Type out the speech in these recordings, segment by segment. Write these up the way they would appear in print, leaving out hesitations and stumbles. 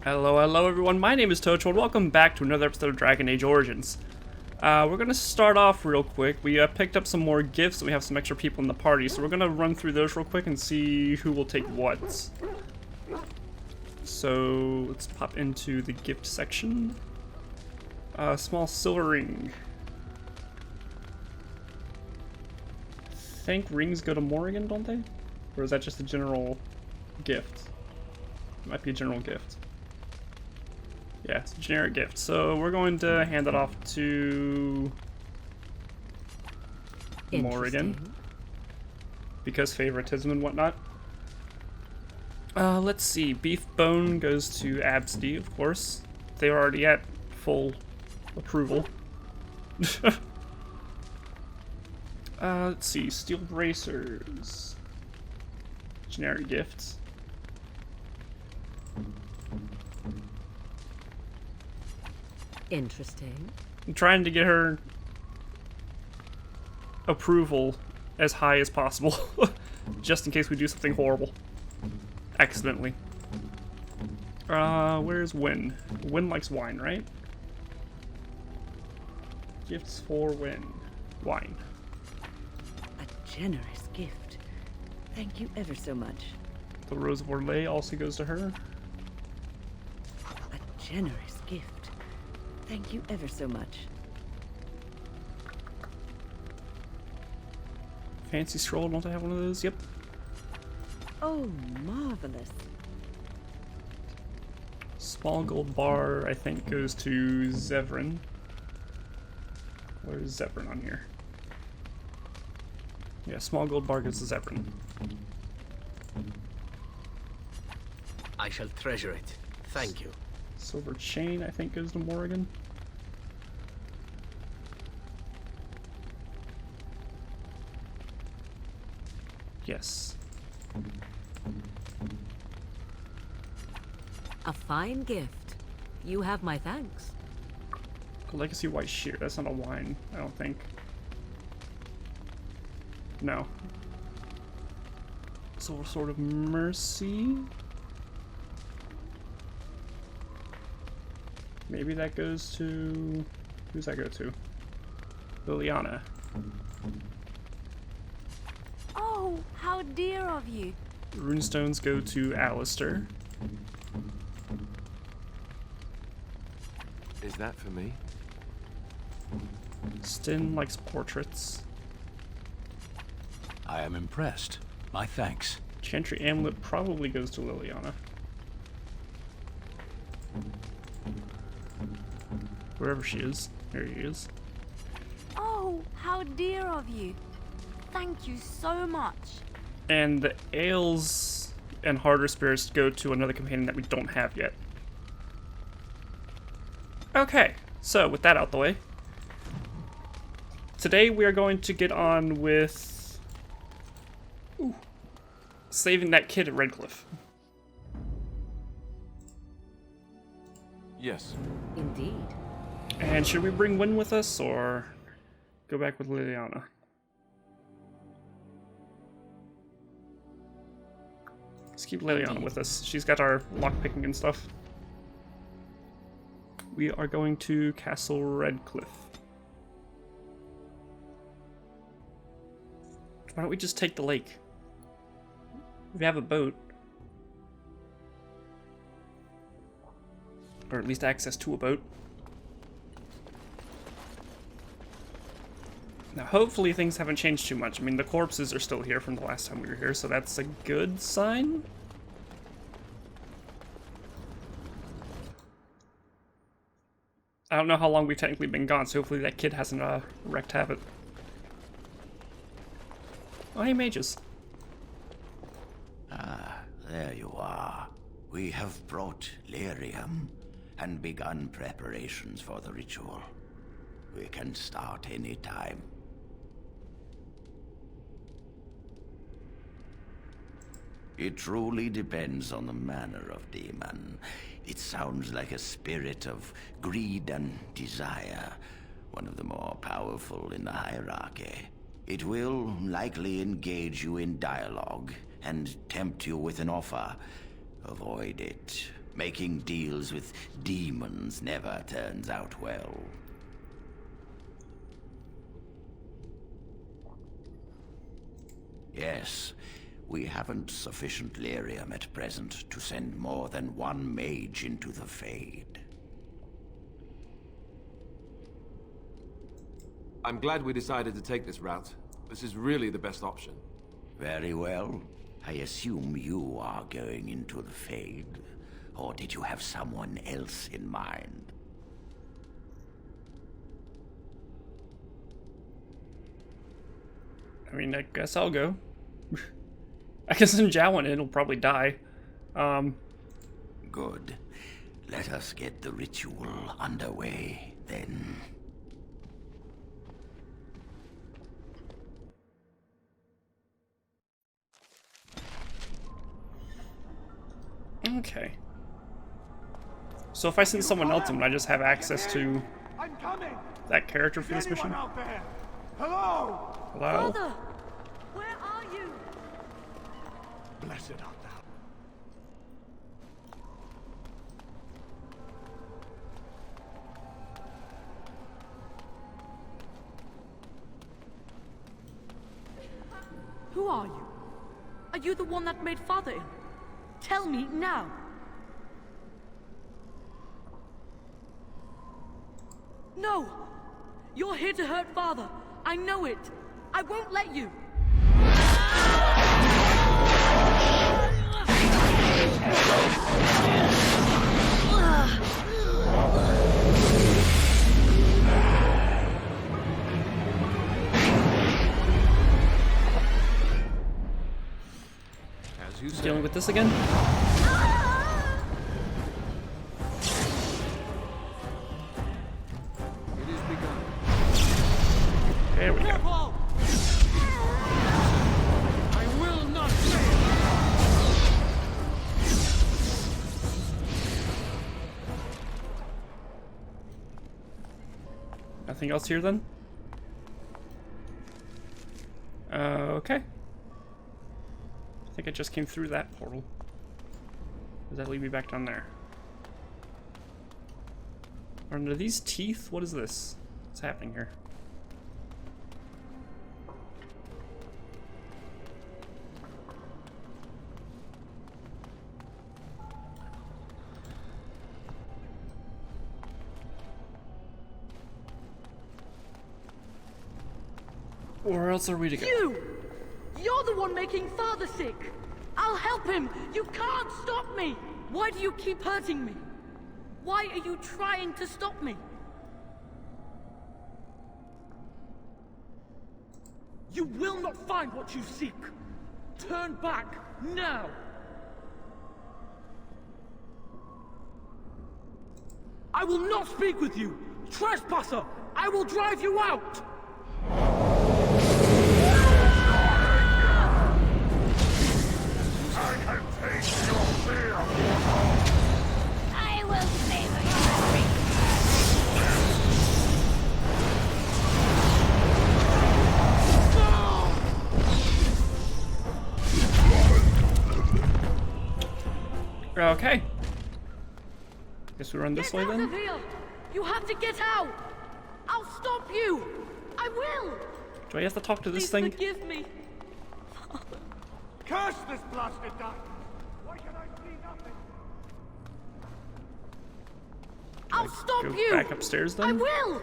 Hello everyone, my name is Tocho and welcome back to another episode of Dragon Age Origins. We're gonna start off real quick. We picked up some more gifts and we have some extra people in the party, so we're gonna run through those real quick and see who will take what. So, let's pop into the gift section. Small silver ring. I think rings go to Morrigan, don't they? Or is that just a general gift? It might be a general gift. Yeah, it's a generic gift. So we're going to hand it off to Morrigan. Because favoritism and whatnot. Let's see. Beef bone goes to Absidy, of course. They're already at full approval. Let's see. Steel bracers. Generic gifts. Interesting. I'm trying to get her approval as high as possible, just in case we do something horrible. Accidentally. Where's Win? Win likes wine, right? Gifts for Win. Wine. A generous gift. Thank you ever so much. The Rose of Orlais also goes to her. A generous gift. Thank you ever so much. Fancy scroll, don't I have one of those? Yep. Oh, marvelous. Small gold bar, I think, goes to Zevran. Where's Zevran on here? Yeah, small gold bar goes to Zevran. I shall treasure it. Thank you. Silver chain, I think, goes to Morrigan. Yes. A fine gift. You have my thanks. A legacy white shear. That's not a wine, I don't think. No. Silver sword of mercy. Maybe that goes to... Who's that go to? Liliana. Oh, how dear of you. Runestones go to Alistair. Is that for me? Stin likes portraits. I am impressed. My thanks. Chantry Amulet probably goes to Liliana. Wherever she is. There he is. Oh, how dear of you. Thank you so much. And the ales and harder spirits go to another companion that we don't have yet. Okay, so with that out the way, today we are going to get on with saving that kid at Redcliffe. Yes. Indeed. And should we bring Win with us or go back with Liliana? Let's keep Liliana with us. She's got our lockpicking and stuff. We are going to Castle Redcliffe. Why don't we just take the lake? We have a boat. Or at least access to a boat. Now, hopefully things haven't changed too much. I mean, the corpses are still here from the last time we were here, so that's a good sign. I don't know how long we've technically been gone, so hopefully that kid hasn't wreaked havoc. Oh, hey, mages. Ah, there you are. We have brought lyrium and begun preparations for the ritual. We can start any time. It truly depends on the manner of demon. It sounds like a spirit of greed and desire, one of the more powerful in the hierarchy. It will likely engage you in dialogue and tempt you with an offer. Avoid it. Making deals with demons never turns out well. Yes, we haven't sufficient lyrium at present to send more than one mage into the Fade. I'm glad we decided to take this route. This is really the best option. Very well. I assume you are going into the Fade. Or did you have someone else in mind? I mean, I guess I'll go. I guess in Jowan it'll probably die. Good. Let us get the ritual underway, then. Okay. So if I send someone else in, I just have access to that character for this mission? Hello? Hello? Father, where are you? Blessed art thou. Who are you? Are you the one that made Father ill? Tell me now. No! You're here to hurt Father. I know it. I won't let you. As you say. Dealing with this again? It is begun. There we go. I will not fail. Nothing else here then? Okay. I think I just came through that portal. Does that lead me back down there? Are these teeth? What is this? What's happening here? Where else are we to go? You're the one making Father sick! I'll help him! You can't stop me! Why do you keep hurting me? Why are you trying to stop me? You will not find what you seek! Turn back, now! I will not speak with you! Trespasser! I will drive you out! I will savor you. Okay. Guess we run this way Get out then? of here! You have to get out! I'll stop you! I will! Do I have to talk to this Please thing? forgive me. Curse this blasted darkness! Why can I see nothing? I'll stop Go you! back upstairs then? I will!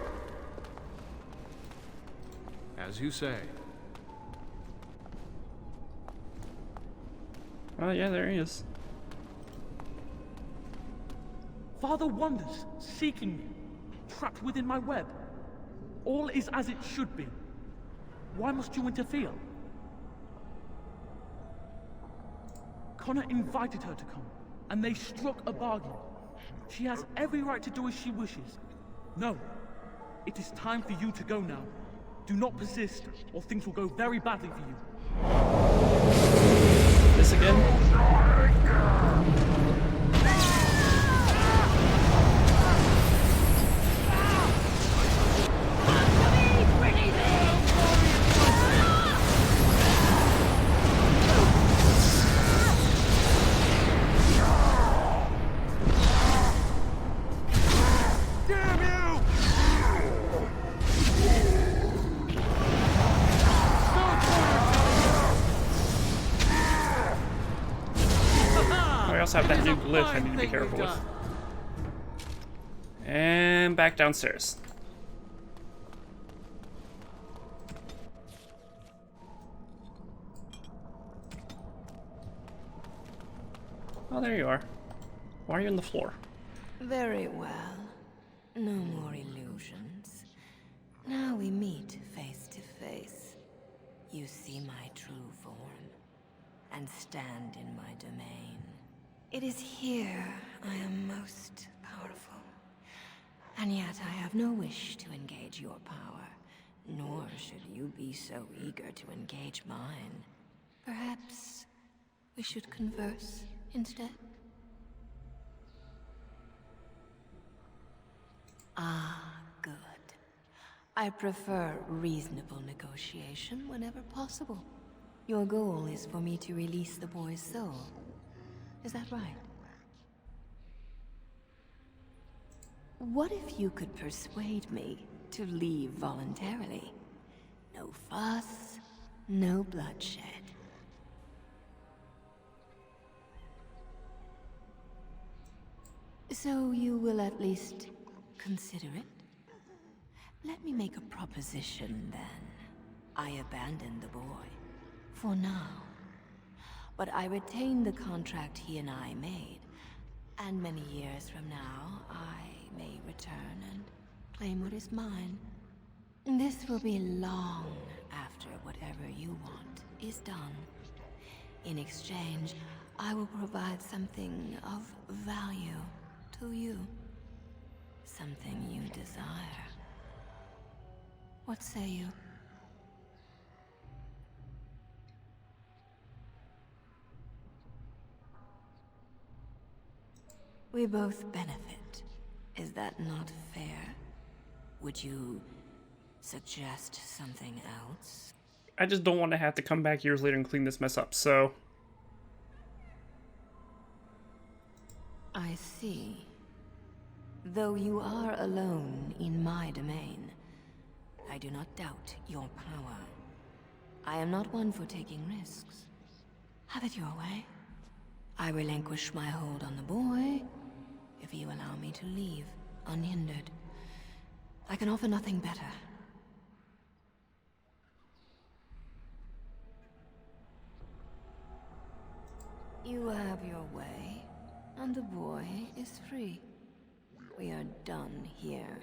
As you say. Oh yeah, there he is. Father wanders, seeking me, trapped within my web. All is as it should be. Why must you interfere? Connor invited her to come, and they struck a bargain. She has every right to do as she wishes. No, it is time for you to go now. Do not persist, or things will go very badly for you. This again? I also have that It is new a glyph I fine need to be thing careful you've with. done. And back downstairs. Oh, there you are. Why are you on the floor? Very well. No more illusions. Now we meet face to face. You see my true form, and stand in my domain. It is here I am most powerful. And yet I have no wish to engage your power, nor should you be so eager to engage mine. Perhaps we should converse instead? Ah, good. I prefer reasonable negotiation whenever possible. Your goal is for me to release the boy's soul. Is that right? What if you could persuade me to leave voluntarily? No fuss, no bloodshed. So you will at least consider it? Let me make a proposition then. I abandon the boy. For now. But I retain the contract he and I made. And many years from now, I may return and claim what is mine. This will be long after whatever you want is done. In exchange, I will provide something of value to you. Something you desire. What say you? We both benefit. Is that not fair? Would you suggest something else? I just don't want to have to come back years later and clean this mess up, so... I see. Though you are alone in my domain, I do not doubt your power. I am not one for taking risks. Have it your way. I relinquish my hold on the boy, if you allow me to leave, unhindered. I can offer nothing better. You have your way, and the boy is free. We are done here.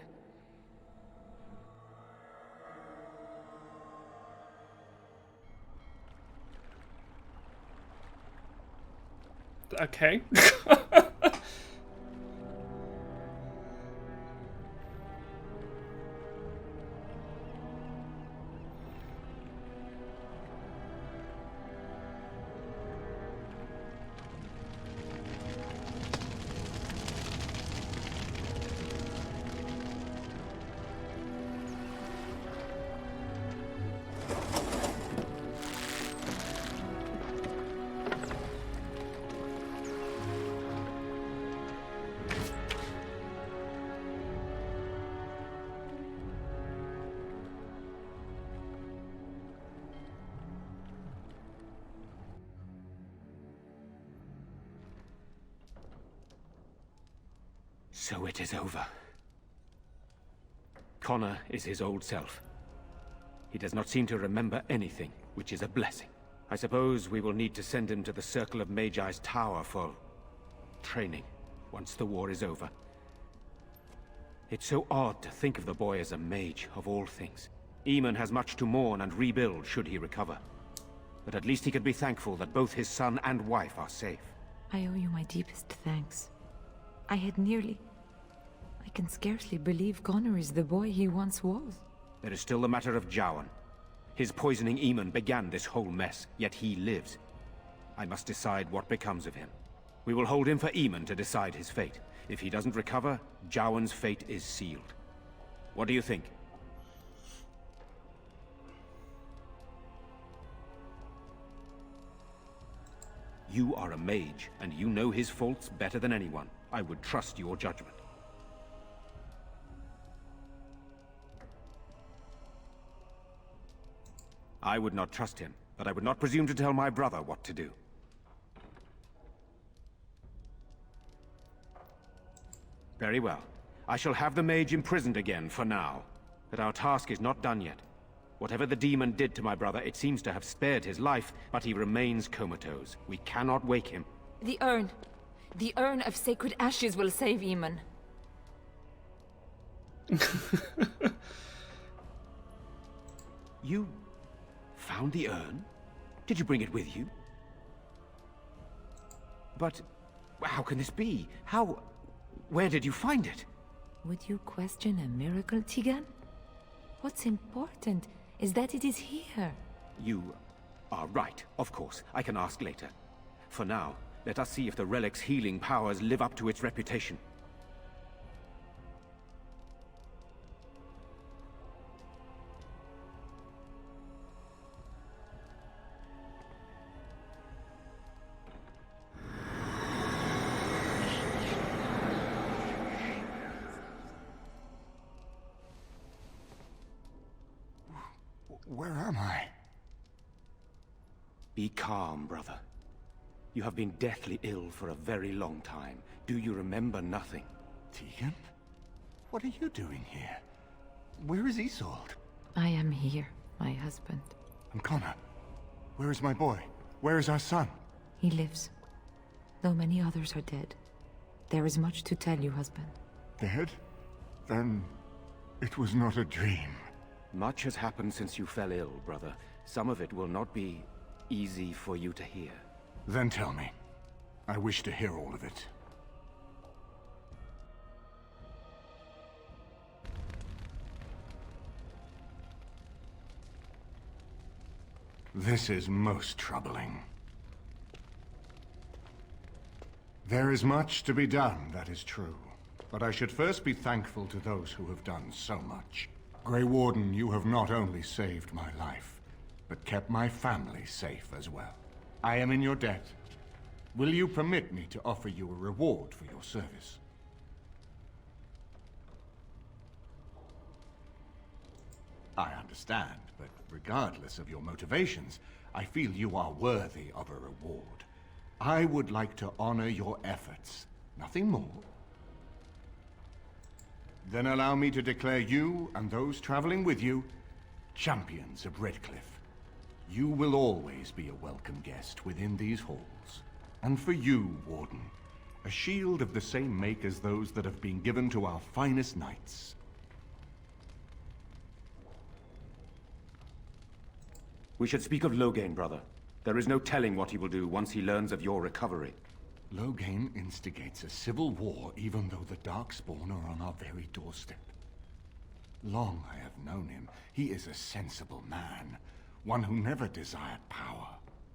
Okay. So it is over. Connor is his old self. He does not seem to remember anything, which is a blessing. I suppose we will need to send him to the Circle of Magi's tower for training, once the war is over. It's so odd to think of the boy as a mage, of all things. Eamon has much to mourn and rebuild should he recover. But at least he could be thankful that both his son and wife are safe. I owe you my deepest thanks. I can scarcely believe Connor is the boy he once was. There is still the matter of Jowan. His poisoning Eamon began this whole mess, yet he lives. I must decide what becomes of him. We will hold him for Eamon to decide his fate. If he doesn't recover, Jowan's fate is sealed. What do you think? You are a mage, and you know his faults better than anyone. I would trust your judgment. I would not trust him, but I would not presume to tell my brother what to do. Very well. I shall have the mage imprisoned again for now. But our task is not done yet. Whatever the demon did to my brother, it seems to have spared his life, but he remains comatose. We cannot wake him. The urn. The urn of sacred ashes will save Eamon. You found the urn? Did you bring it with you? But how can this be? Where did you find it? Would you question a miracle, Tegan? What's important is that it is here. You are right, of course. I can ask later. For now, let us see if the relic's healing powers live up to its reputation. Where am I? Be calm, brother. You have been deathly ill for a very long time. Do you remember nothing? Tegan? What are you doing here? Where is Isolde? I am here, my husband. And Connor? Where is my boy? Where is our son? He lives. Though many others are dead. There is much to tell you, husband. Dead? Then it was not a dream. Much has happened since you fell ill, brother. Some of it will not be easy for you to hear. Then tell me. I wish to hear all of it. This is most troubling. There is much to be done, that is true. But I should first be thankful to those who have done so much. Grey Warden, you have not only saved my life, but kept my family safe as well. I am in your debt. Will you permit me to offer you a reward for your service? I understand, but regardless of your motivations, I feel you are worthy of a reward. I would like to honor your efforts, nothing more. Then allow me to declare you and those traveling with you champions of Redcliffe. You will always be a welcome guest within these halls. And for you, Warden, a shield of the same make as those that have been given to our finest knights. We should speak of Loghain, brother. There is no telling what he will do once he learns of your recovery. Loghain instigates a civil war even though the Darkspawn are on our very doorstep. Long I have known him. He is a sensible man, one who never desired power.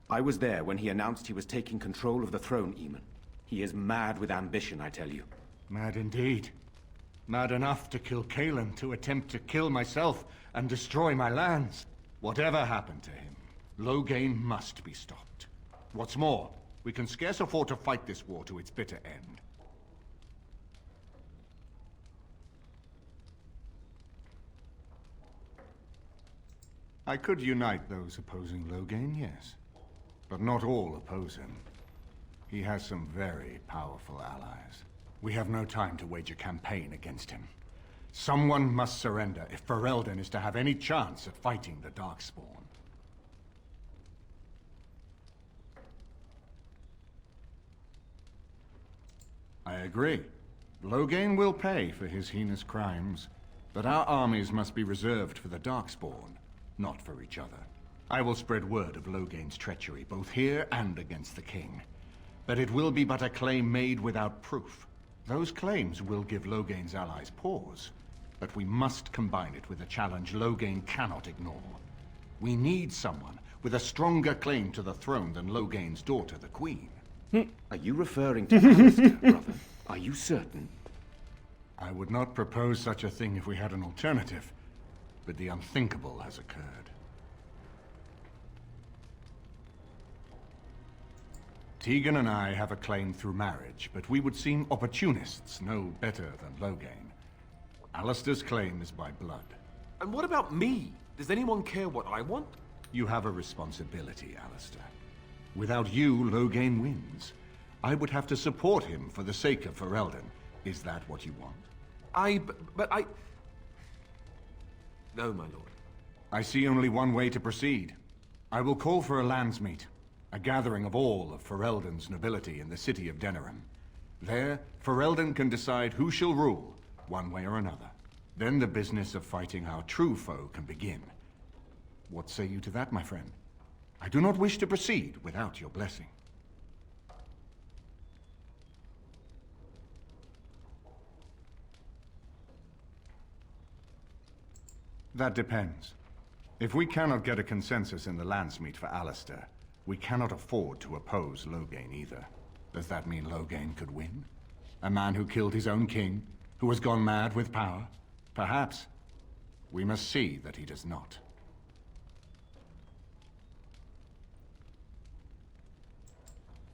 I was there when he announced he was taking control of the throne, Eamon. He is mad with ambition, I tell you. Mad indeed. Mad enough to kill Cailan, to attempt to kill myself and destroy my lands. Whatever happened to him, Loghain must be stopped. What's more, we can scarce afford to fight this war to its bitter end. I could unite those opposing Loghain, yes. But not all oppose him. He has some very powerful allies. We have no time to wage a campaign against him. Someone must surrender if Ferelden is to have any chance at fighting the Darkspawn. I agree. Loghain will pay for his heinous crimes, but our armies must be reserved for the Darkspawn, not for each other. I will spread word of Loghain's treachery, both here and against the king. But it will be but a claim made without proof. Those claims will give Loghain's allies pause, but we must combine it with a challenge Loghain cannot ignore. We need someone with a stronger claim to the throne than Loghain's daughter, the Queen. Are you referring to Alistair, brother? Are you certain? I would not propose such a thing if we had an alternative, but the unthinkable has occurred. Tegan and I have a claim through marriage, but we would seem opportunists, no better than Loghain. Alistair's claim is by blood. And what about me? Does anyone care what I want? You have a responsibility, Alistair. Without you, Loghain wins. I would have to support him for the sake of Ferelden, Is that what you want? But I... No, my lord. I see only one way to proceed. I will call for a landsmeet, a gathering of all of Ferelden's nobility in the city of Denerim. There, Ferelden can decide who shall rule, one way or another. Then the business of fighting our true foe can begin. What say you to that, my friend? I do not wish to proceed without your blessing. That depends. If we cannot get a consensus in the landsmeet for Alistair, we cannot afford to oppose Loghain either. Does that mean Loghain could win? A man who killed his own king, who has gone mad with power? Perhaps. We must see that he does not.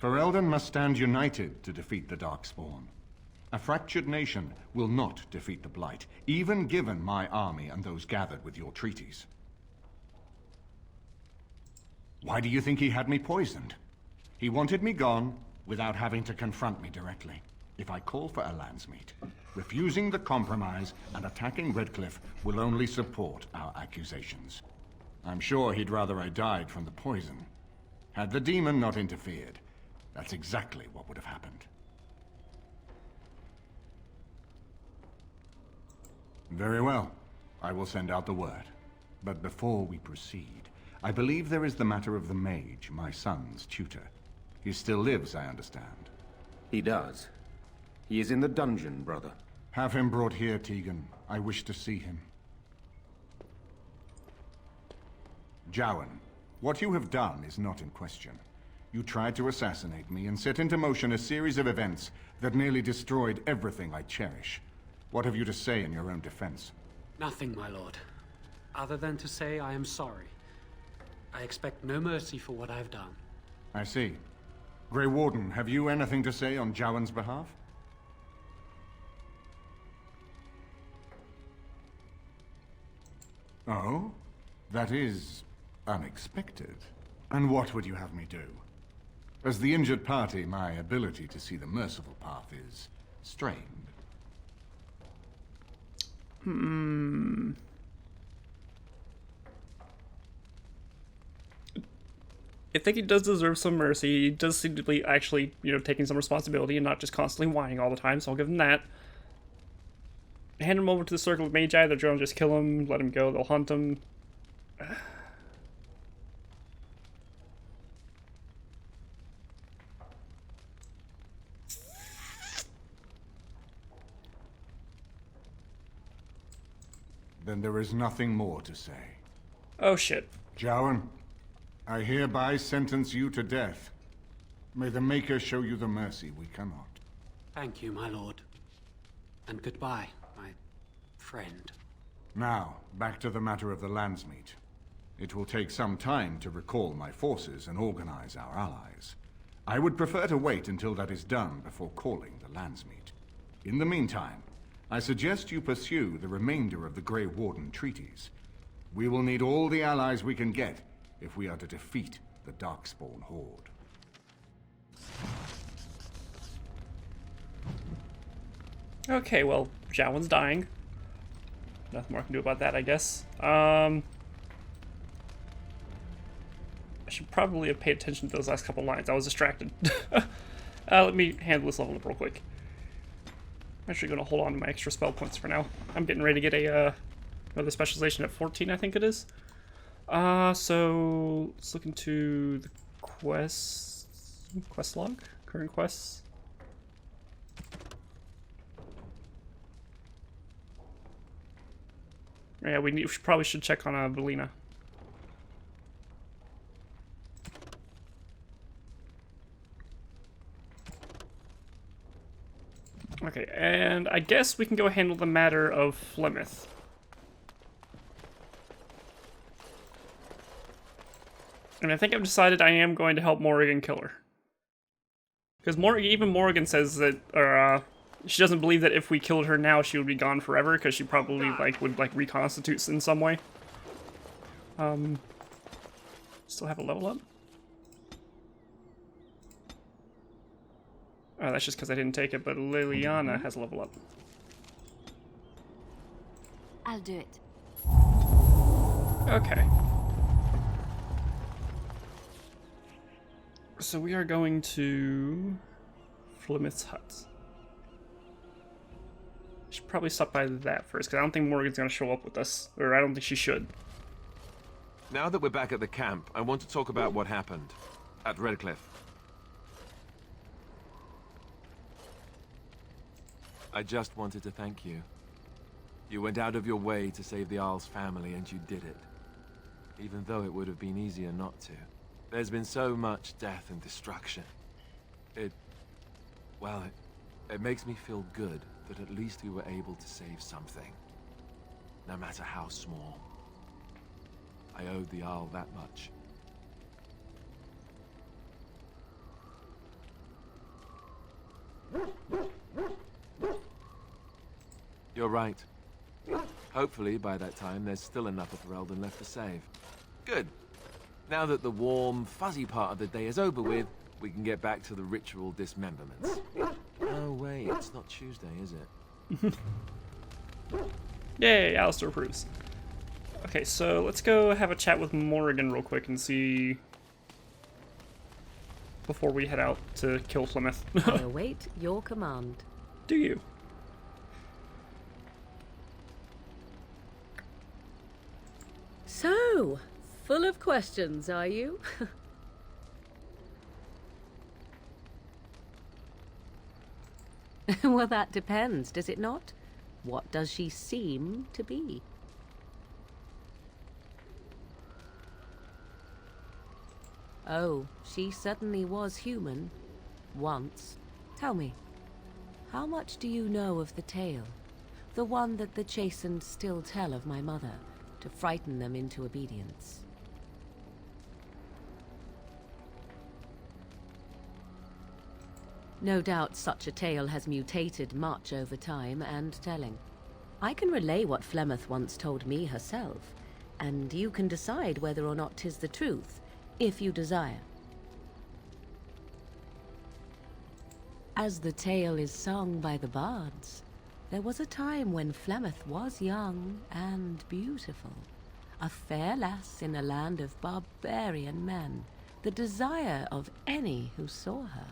Ferelden must stand united to defeat the Darkspawn. A fractured nation will not defeat the Blight, even given my army and those gathered with your treaties. Why do you think he had me poisoned? He wanted me gone without having to confront me directly. If I call for a landsmeet, refusing the compromise and attacking Redcliffe will only support our accusations. I'm sure he'd rather I died from the poison. Had the demon not interfered, that's exactly what would have happened. Very well. I will send out the word. But before we proceed, I believe there is the matter of the mage, my son's tutor. He still lives, I understand. He does. He is in the dungeon, brother. Have him brought here, Tegan. I wish to see him. Jowan, what you have done is not in question. You tried to assassinate me and set into motion a series of events that nearly destroyed everything I cherish. What have you to say in your own defense? Nothing, my lord. Other than to say I am sorry. I expect no mercy for what I've done. I see. Grey Warden, have you anything to say on Jowan's behalf? Oh? That is unexpected. And what would you have me do? As the injured party, my ability to see the merciful path is strained. I think he does deserve some mercy. He does seem to be actually, taking some responsibility and not just constantly whining all the time, so I'll give him that. Hand him over to the Circle of Magi. They'll just kill him, let him go, they'll hunt him. Then there is nothing more to say. Oh shit. Jowan, I hereby sentence you to death. May the Maker show you the mercy we cannot. Thank you, my lord. And goodbye, my friend. Now, back to the matter of the landsmeet. It will take some time to recall my forces and organize our allies. I would prefer to wait until that is done before calling the landsmeet. In the meantime, I suggest you pursue the remainder of the Grey Warden treaties. We will need all the allies we can get if we are to defeat the Darkspawn Horde. Okay, well, Jowan's dying. Nothing more I can do about that, I guess. I should probably have paid attention to those last couple lines. I was distracted. Let me handle this level up real quick. I'm actually going to hold on to my extra spell points for now. I'm getting ready to get another specialization at 14, I think it is. So let's look into the quest log, current quests. Yeah, we probably should check on Velina. Okay, and I guess we can go handle the matter of Flemeth. And I think I've decided I am going to help Morrigan kill her. Because even Morrigan says that, she doesn't believe that if we killed her now, she would be gone forever, because she probably, would, reconstitute in some way. Still have a level up? Oh, that's just because I didn't take it, but Liliana has level up. I'll do it. Okay. So we are going to Flemeth's hut. Should probably stop by that first, because I don't think Morgan's going to show up with us. Or I don't think she should. Now that we're back at the camp, I want to talk about what happened at Redcliffe. I just wanted to thank you. You went out of your way to save the Isle's family, and you did it. Even though it would have been easier not to. There's been so much death and destruction. It makes me feel good that at least we were able to save something. No matter how small. I owed the Isle that much. You're right. Hopefully, by that time, there's still enough of Ferelden left to save. Good. Now that the warm, fuzzy part of the day is over with, we can get back to the ritual dismemberments. Oh, wait, it's not Tuesday, is it? Yay, Alistair approves. Okay, so let's go have a chat with Morrigan real quick and see... before we head out to kill Flemeth. I await your command. Do you? So, full of questions, are you? Well, that depends, does it not? What does she seem to be? Oh, she certainly was human. Once. Tell me, how much do you know of the tale? The one that the Chastened still tell of my mother, to frighten them into obedience. No doubt such a tale has mutated much over time and telling. I can relay what Flemeth once told me herself, and you can decide whether or not 'tis the truth, if you desire. As the tale is sung by the bards, there was a time when Flemeth was young and beautiful, a fair lass in a land of barbarian men, the desire of any who saw her.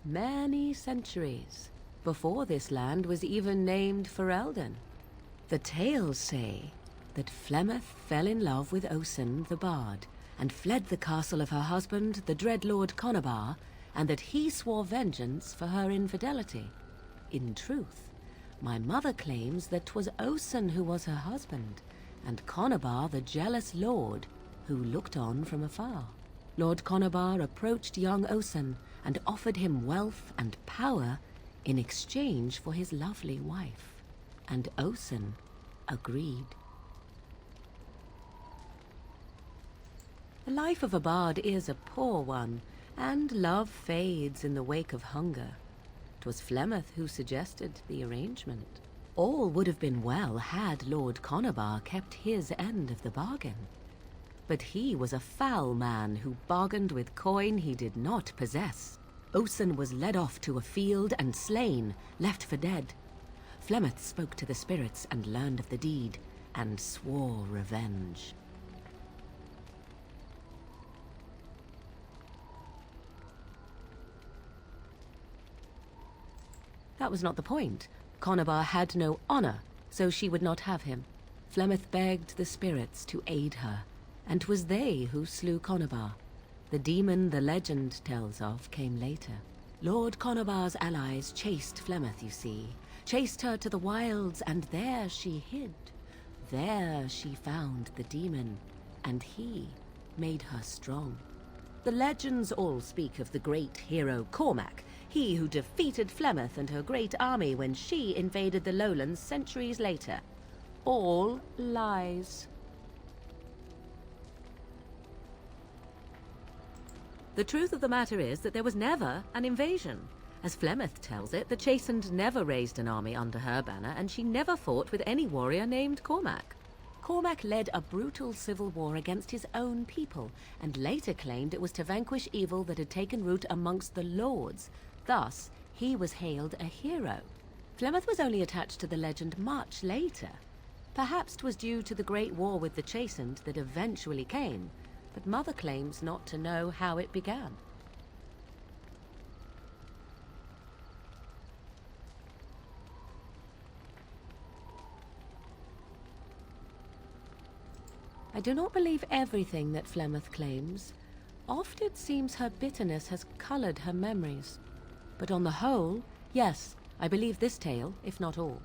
Many centuries before this land was even named Ferelden. The tales say that Flemeth fell in love with Osen the Bard, and fled the castle of her husband, the dread Lord Conobar, and that he swore vengeance for her infidelity. In truth, my mother claims that 'twas Osen who was her husband, and Conobar the jealous lord who looked on from afar. Lord Conobar approached young Osen and offered him wealth and power in exchange for his lovely wife, and Osen agreed. The life of a bard is a poor one, and love fades in the wake of hunger. 'Twas Flemeth who suggested the arrangement. All would have been well had Lord Conobar kept his end of the bargain. But he was a foul man who bargained with coin he did not possess. Osen was led off to a field and slain, left for dead. Flemeth spoke to the spirits and learned of the deed, and swore revenge. That was not the point. Conobar had no honor, so she would not have him. Flemeth begged the spirits to aid her, and 'twas they who slew Conobar. The demon the legend tells of came later. Lord Conobar's allies chased Flemeth, you see. Chased her to the wilds, and there she hid. There she found the demon, and he made her strong. The legends all speak of the great hero Cormac, he who defeated Flemeth and her great army when she invaded the lowlands centuries later. All lies. The truth of the matter is that there was never an invasion. As Flemeth tells it, the Chastened never raised an army under her banner, and she never fought with any warrior named Cormac. Cormac led a brutal civil war against his own people, and later claimed it was to vanquish evil that had taken root amongst the lords. Thus, he was hailed a hero. Flemeth was only attached to the legend much later. Perhaps 'twas due to the Great War with the Chastened that eventually came, but Mother claims not to know how it began. I do not believe everything that Flemeth claims. Oft it seems her bitterness has colored her memories. But on the whole, yes, I believe this tale, if not all.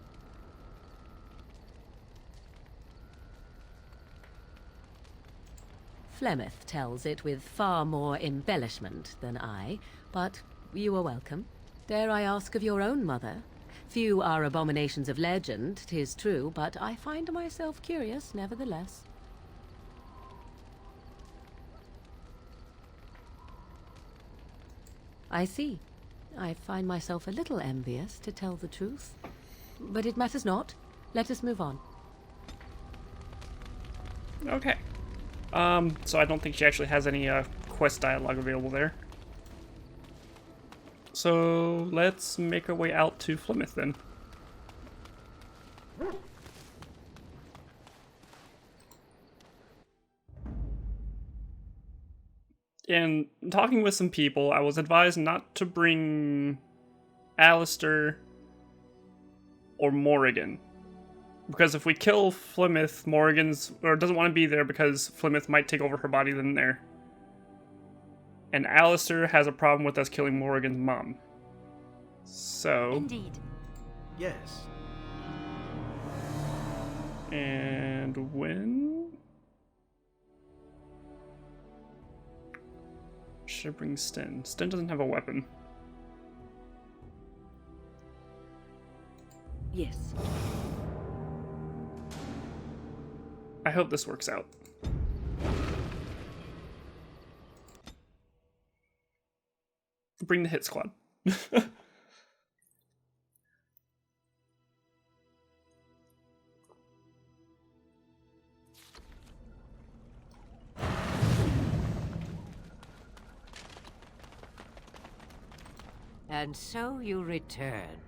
Flemeth tells it with far more embellishment than I, but you are welcome. Dare I ask of your own mother? Few are abominations of legend, 'tis true, but I find myself curious nevertheless. I see. I find myself a little envious, to tell the truth. But it matters not. Let us move on. Okay. So I don't think she actually has any quest dialogue available there. So let's make our way out to Flemeth then. And talking with some people, I was advised not to bring Alistair or Morrigan. Because if we kill Flemeth, doesn't want to be there because Flemeth might take over her body then there. And Alistair has a problem with us killing Morrigan's mom. So... Indeed. Yes. And when? Should I bring Sten? Sten doesn't have a weapon. Yes. I hope this works out. Bring the hit squad. And so you return.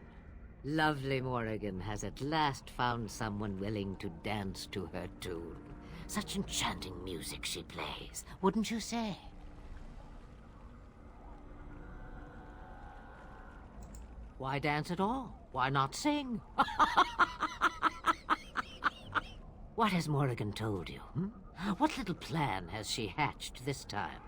Lovely Morrigan has at last found someone willing to dance to her tune. Such enchanting music she plays, wouldn't you say? Why dance at all? Why not sing? What has Morrigan told you? What little plan has she hatched this time?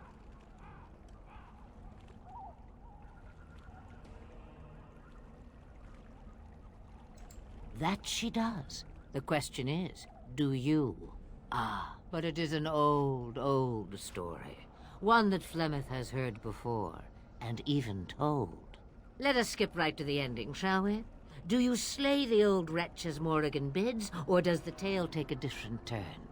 That she does. The question is, do you? Ah, but it is an old, old story. One that Flemeth has heard before, and even told. Let us skip right to the ending, shall we? Do you slay the old wretch as Morrigan bids, or does the tale take a different turn?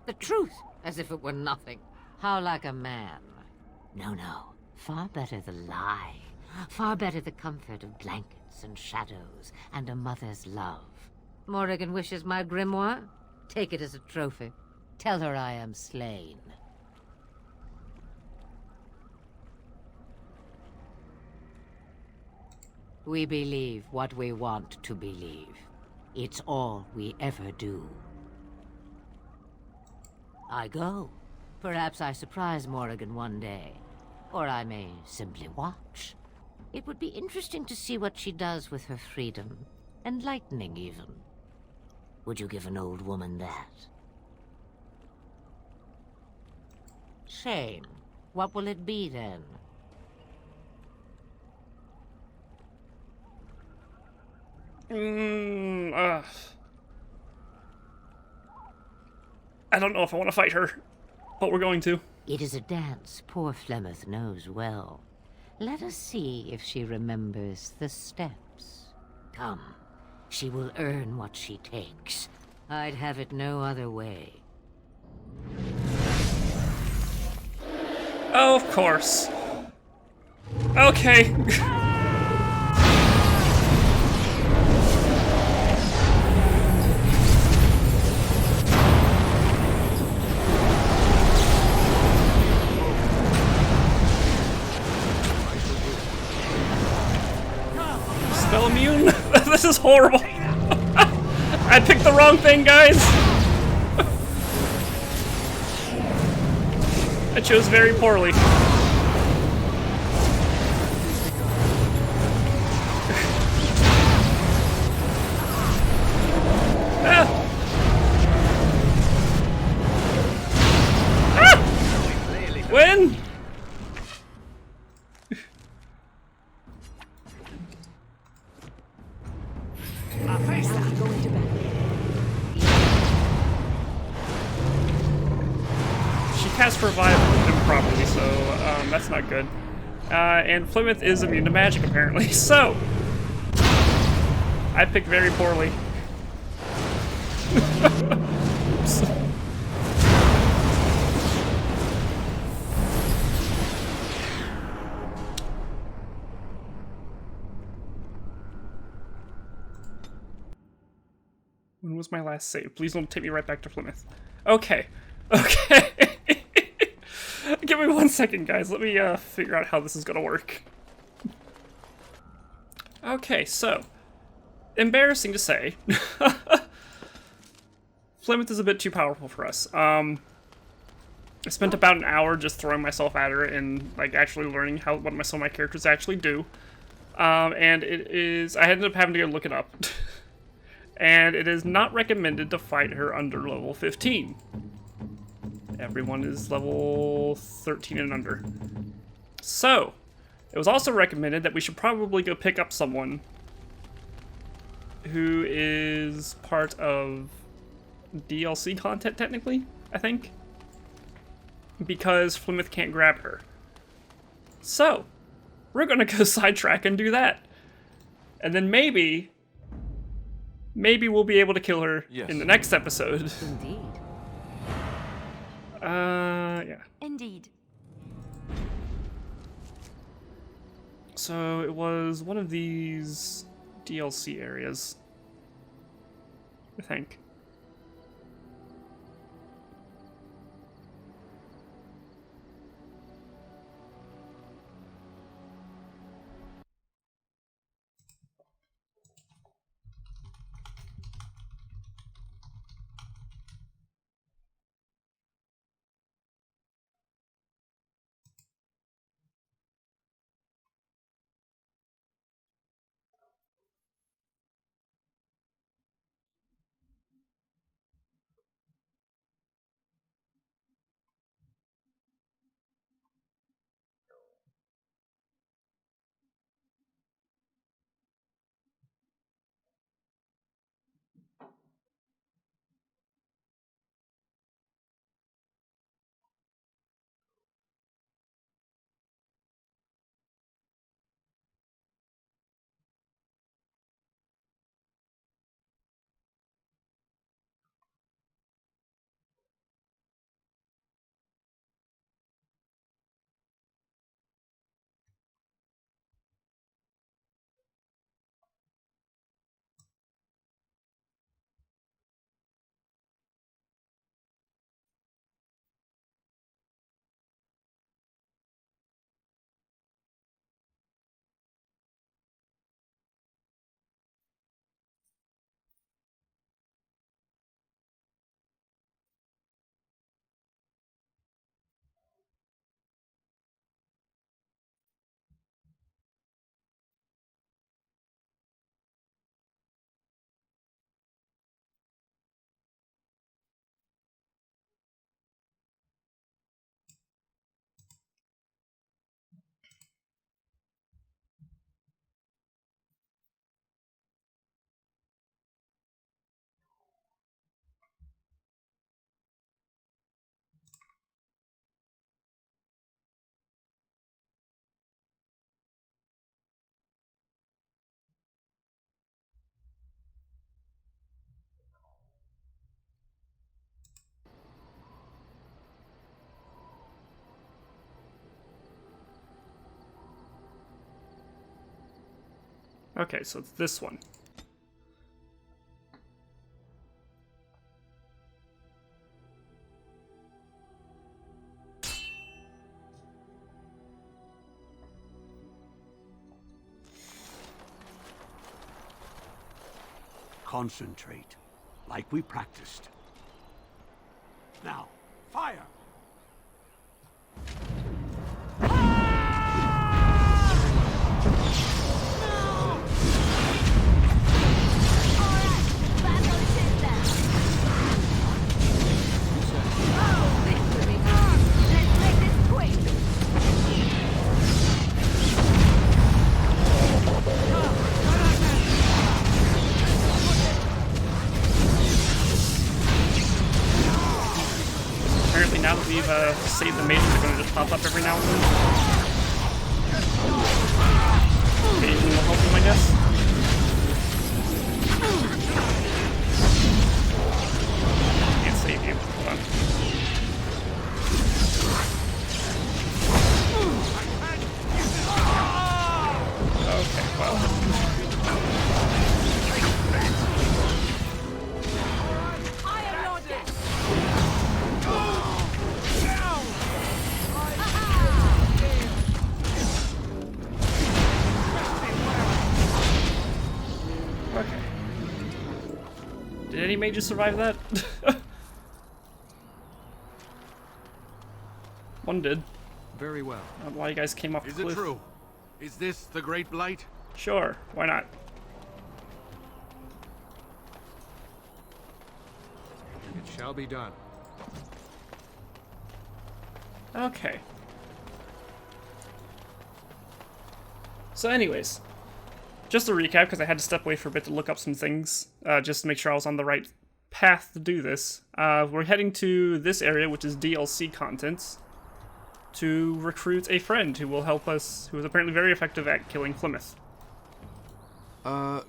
The truth, as if it were nothing. How like a man. No, no. Far better the lie. Far better the comfort of blankets and shadows and a mother's love. Morrigan wishes my grimoire? Take it as a trophy. Tell her I am slain. We believe what we want to believe. It's all we ever do. I go. Perhaps I surprise Morrigan one day. Or I may simply watch. It would be interesting to see what she does with her freedom. Enlightening, even. Would you give an old woman that? Shame. What will it be, then? I don't know if I want to fight her, but we're going to. It is a dance poor Flemeth knows well. Let us see if she remembers the steps. Come, she will earn what she takes. I'd have it no other way. Oh, of course. Okay. this is horrible. I picked the wrong thing, guys. I chose very poorly. Win! She cast Revive improperly, so that's not good. And Flemeth is immune to magic, apparently, so I picked very poorly. Oops. When was my last save? Please don't take me right back to Flemeth. Okay. Okay. Give me 1 second, guys. Let me figure out how this is gonna work. Okay, so embarrassing to say, Flemeth is a bit too powerful for us. I spent about an hour just throwing myself at her and like actually learning what some of my characters actually do. And it is I ended up having to go look it up. And it is not recommended to fight her under level 15. Everyone is level 13 and under. So, it was also recommended that we should probably go pick up someone who is part of DLC content, technically, I think. Because Flemeth can't grab her. So, we're gonna go sidetrack and do that. And then maybe we'll be able to kill her in the next episode. Indeed. Yeah. Indeed. So it was one of these DLC areas, I think. Okay, so it's this one. concentrate, like we practiced. Now, fire! Apparently now that we've saved the mages, they're going to just pop up every now and then. Occasionally will help them, I guess. Can't save you. Hold on. Okay, well. Okay. Did any mages survive that? One did. Very well. I don't know why you guys came off the Is cliff. it true? Is this the Great Blight? Sure, why not? It shall be done. Okay. So anyways, just to recap, because I had to step away for a bit to look up some things, just to make sure I was on the right path to do this. We're heading to this area, which is DLC content, to recruit a friend who will help us, who is apparently very effective at killing Flemeth.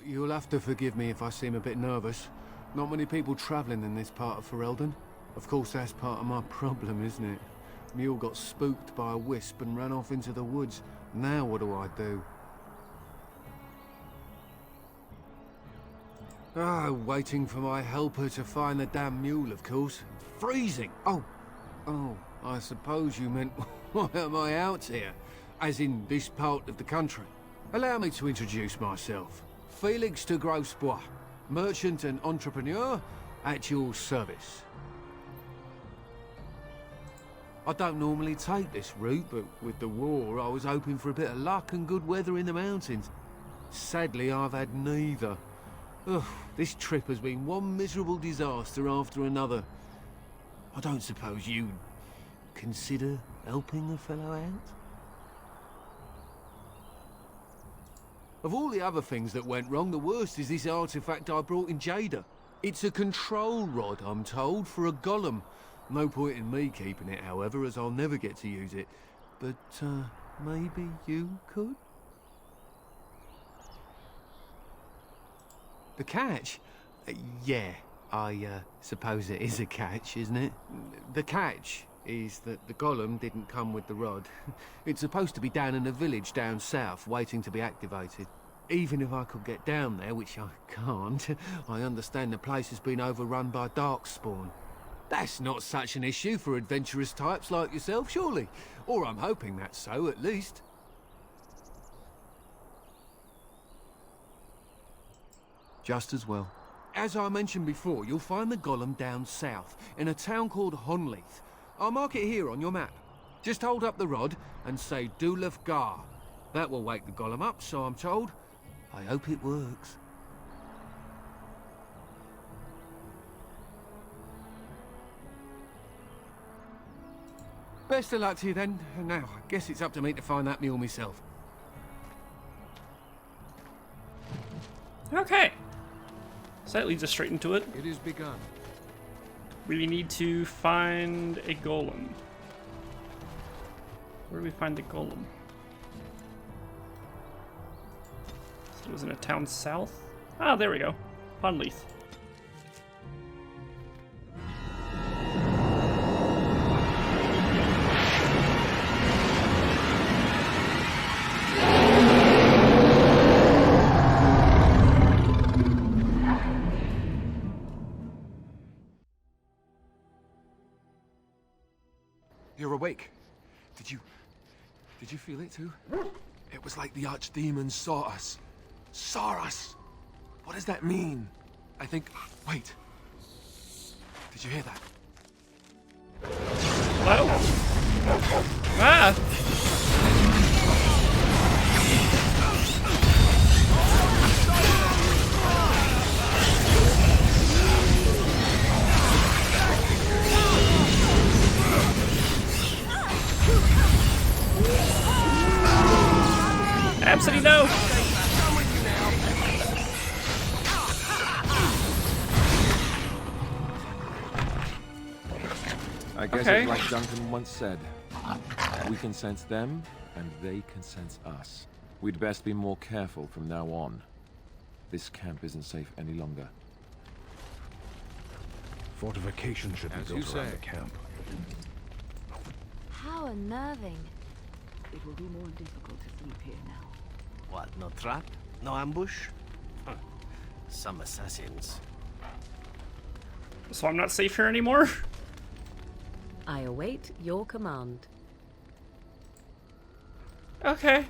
You'll have to forgive me if I seem a bit nervous. Not many people travelling in this part of Ferelden. Of course, that's part of my problem, isn't it? Mule got spooked by a wisp and ran off into the woods. Now what do? Waiting for my helper to find the damn mule, of course. Freezing! Oh, I suppose you meant, why am I out here? As in this part of the country. Allow me to introduce myself. Felix de Grosbois, merchant and entrepreneur at your service. I don't normally take this route, but with the war, I was hoping for a bit of luck and good weather in the mountains. Sadly, I've had neither. Ugh, this trip has been one miserable disaster after another. I don't suppose you'd consider helping a fellow out? Of all the other things that went wrong, the worst is this artifact I brought in Jada. It's a control rod, I'm told, for a golem. No point in me keeping it, however, as I'll never get to use it. But, maybe you could? The catch? Yeah, I suppose it is a catch, isn't it? The catch is that the golem didn't come with the rod. It's supposed to be down in a village down south, waiting to be activated. Even if I could get down there, which I can't, I understand the place has been overrun by darkspawn. That's not such an issue for adventurous types like yourself, surely? Or I'm hoping that's so, at least. Just as well. As I mentioned before, you'll find the golem down south, in a town called Honleith. I'll mark it here on your map. Just hold up the rod and say Dulaf Gar. That will wake the golem up, so I'm told. I hope it works. Best of luck to you then. Now, I guess it's up to me to find that mule myself. Okay. So that leads us straight into it. It is begun. We need to find a golem. Where do we find the golem? So it was in a town south? Ah, there we go. Honleith. You're awake. Did you feel it too? It was like the archdemons saw us. Saw us! What does that mean? I think... Wait. Did you hear that? Hello? Ah! Absolutely no! I guess Okay. it's like Duncan once said. We can sense them, and they can sense us. We'd best be more careful from now on. This camp isn't safe any longer. Fortification should be As you built around say. the camp. How unnerving. It will be more difficult to sleep here now. What, no trap? No ambush? Huh. Some assassins. So I'm not safe here anymore? I await your command. Okay.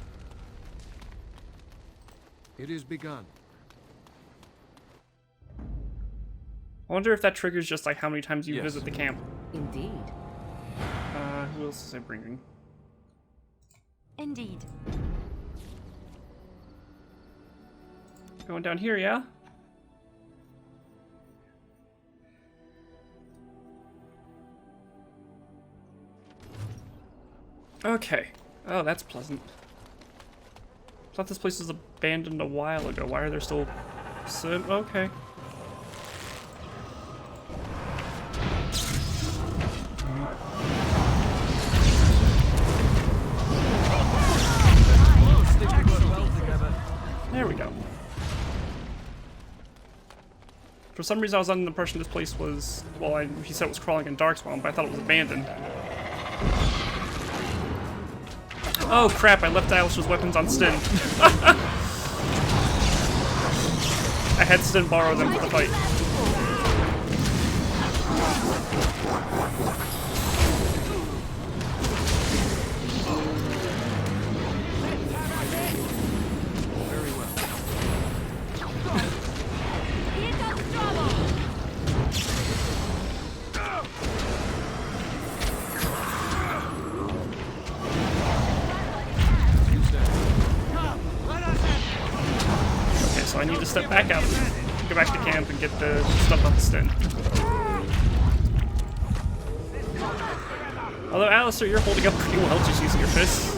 It is begun. I wonder if that triggers just like how many times you visit the camp. Indeed. Who else is I bringing? Indeed. Going down here, yeah? Okay. Oh, that's pleasant. I thought this place was abandoned a while ago. Why are there still... Okay. There we go. For some reason I was under the impression this place was... Well, he said it was crawling in Darkspawn, but I thought it was abandoned. Oh crap, I left Alistair's weapons on Stin. I had Stin borrow them for the fight. Very well. Okay, so I need to step back out, go back to camp, and get the stuff off the Stin. Although, Alistair, you're holding up pretty well just using your fists.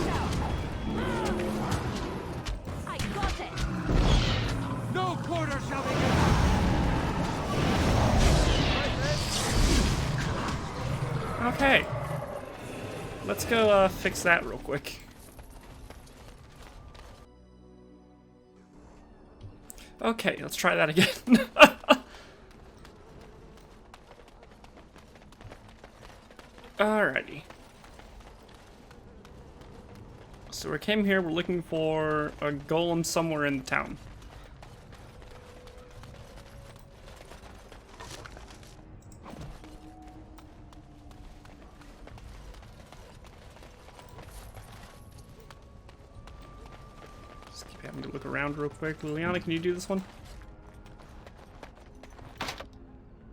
No quarter shall be Okay. Let's go fix that real quick. Okay, let's try that again. Alrighty. So we came here, we're looking for a golem somewhere in the town. Just keep having to look around real quick. Liliana, can you do this one?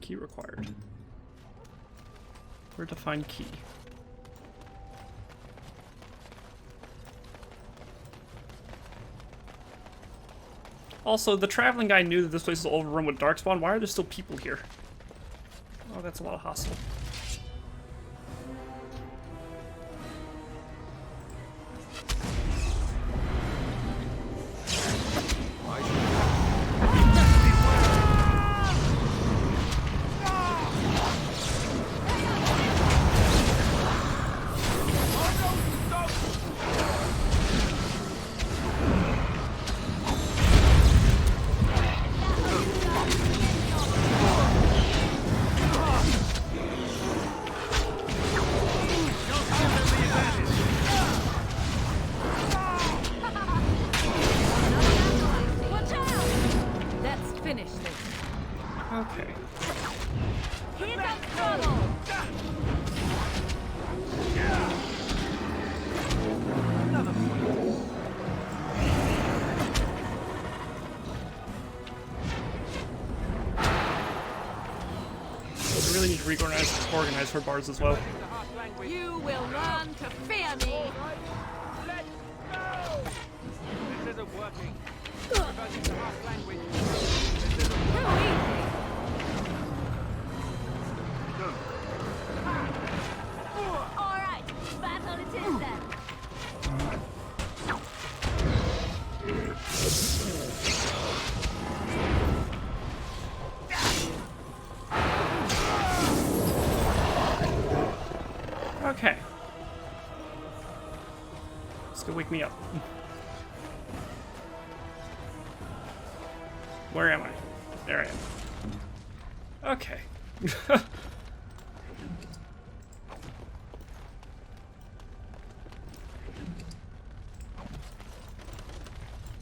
Key required. Where to find key? Also, the traveling guy knew that this place was overrun with Darkspawn. Why are there still people here? Oh, that's a lot of hostile. probably need to organize her bars as well. You will learn to fear me. This isn't working. Alright, battle it is then. Okay. Let's go wake me up. Where am I? There I am. Okay.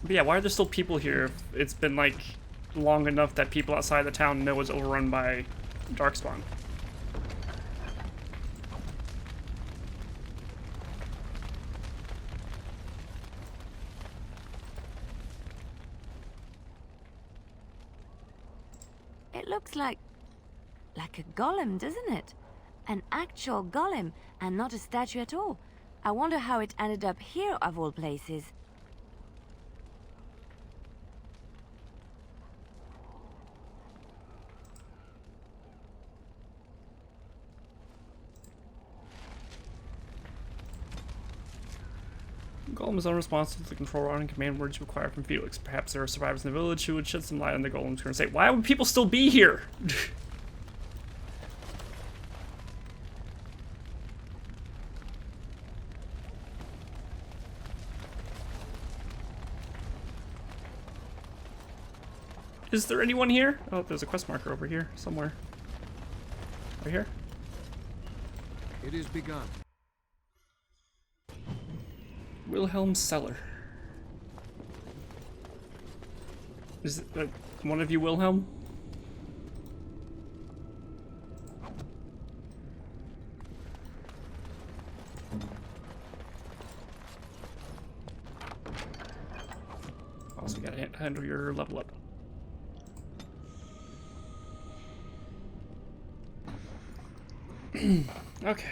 But yeah, why are there still people here? It's been like long enough that people outside the town know it's overrun by Darkspawn. It looks like a golem, doesn't it? An actual golem, and not a statue at all. I wonder how it ended up here, of all places. Golem is unresponsive to the control rod and command words required from Felix. Perhaps there are survivors in the village who would shed some light on the golem's current state. Why would people still be here? Is there anyone here? Oh, there's a quest marker over here somewhere. Right here? It is begun. Wilhelm's cellar. Is it one of you, Wilhelm? Also, gotta handle your level up. Okay.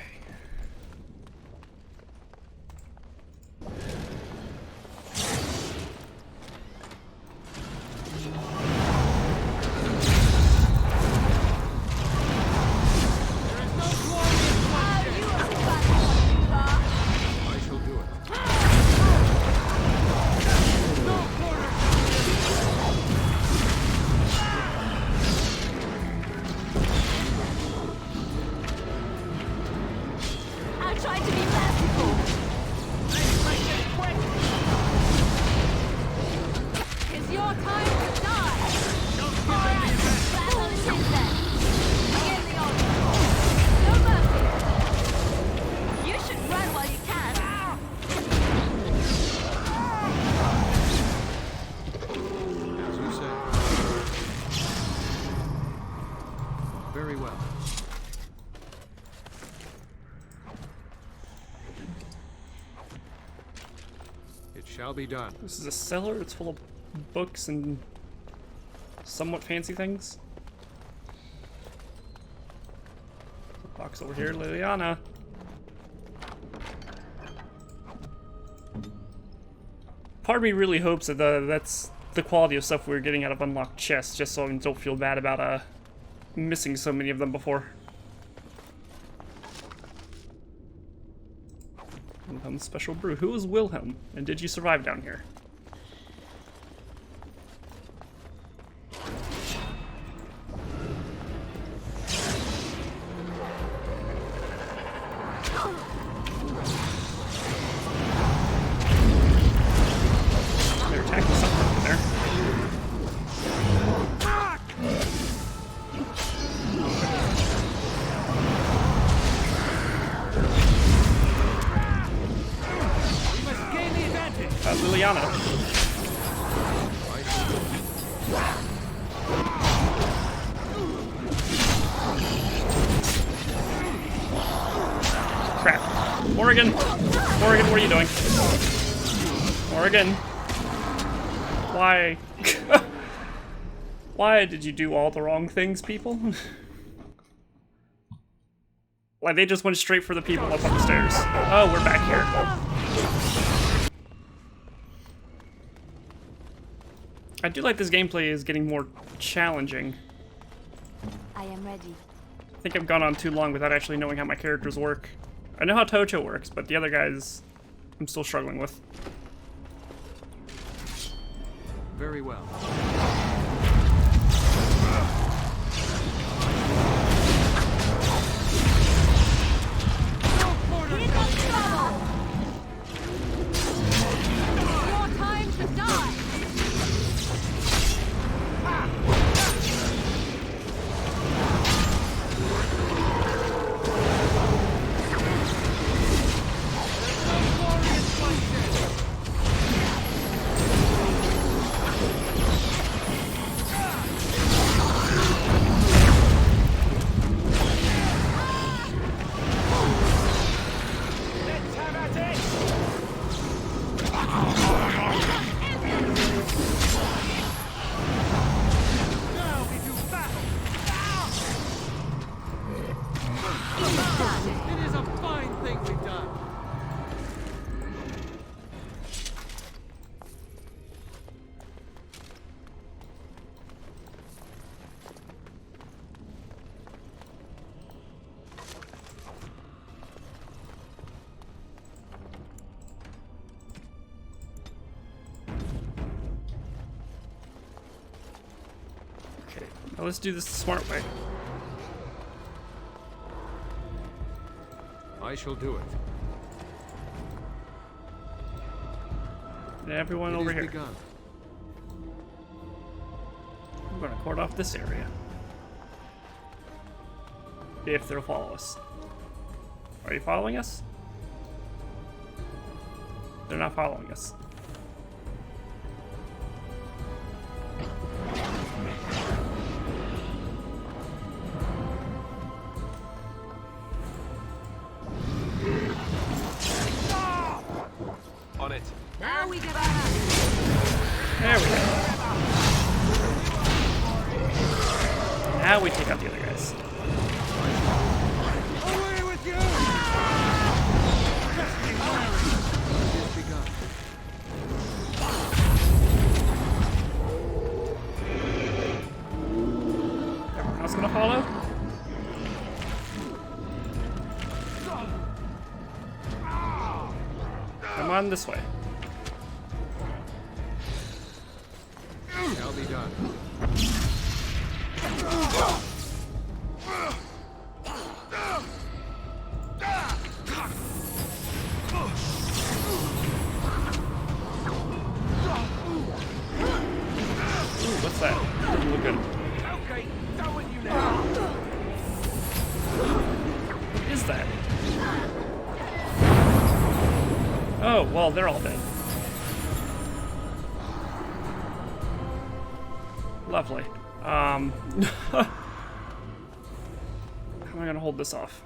Very well. It shall be done. This is a cellar. It's full of books and somewhat fancy things. Box over here, Liliana. Part of me really hopes that that's the quality of stuff we're getting out of unlocked chests, just so I don't feel bad about missing so many of them before. Wilhelm's special brew. Who is Wilhelm, and did you survive down here? They're attacking something over there. Liliana. Crap. Morrigan! Morrigan, what are you doing? Morrigan. Why? Why did you do all the wrong things, people? Like, they just went straight for the people up on the stairs. Oh, we're back here. I do like this gameplay is getting more challenging. I am ready. I think I've gone on too long without actually knowing how my characters work. I know how Tocho works, but the other guys I'm still struggling with. Very well. Your time to die! It is a fine thing we've done. Okay, now let's do this the smart way. I shall do it. And everyone over here. Begun. I'm gonna cordon off this area. If they'll follow us. Are you following us? They're not following us. On it. Now we get out. There we go. Now we take out the other guys. Away with you! Everyone else gonna follow? Come on this way. Shall be done. Ooh, what's that? Doesn't look good. Okay, done with you now. What is that? Oh, well, they're all dead. Lovely. How am I gonna hold this off?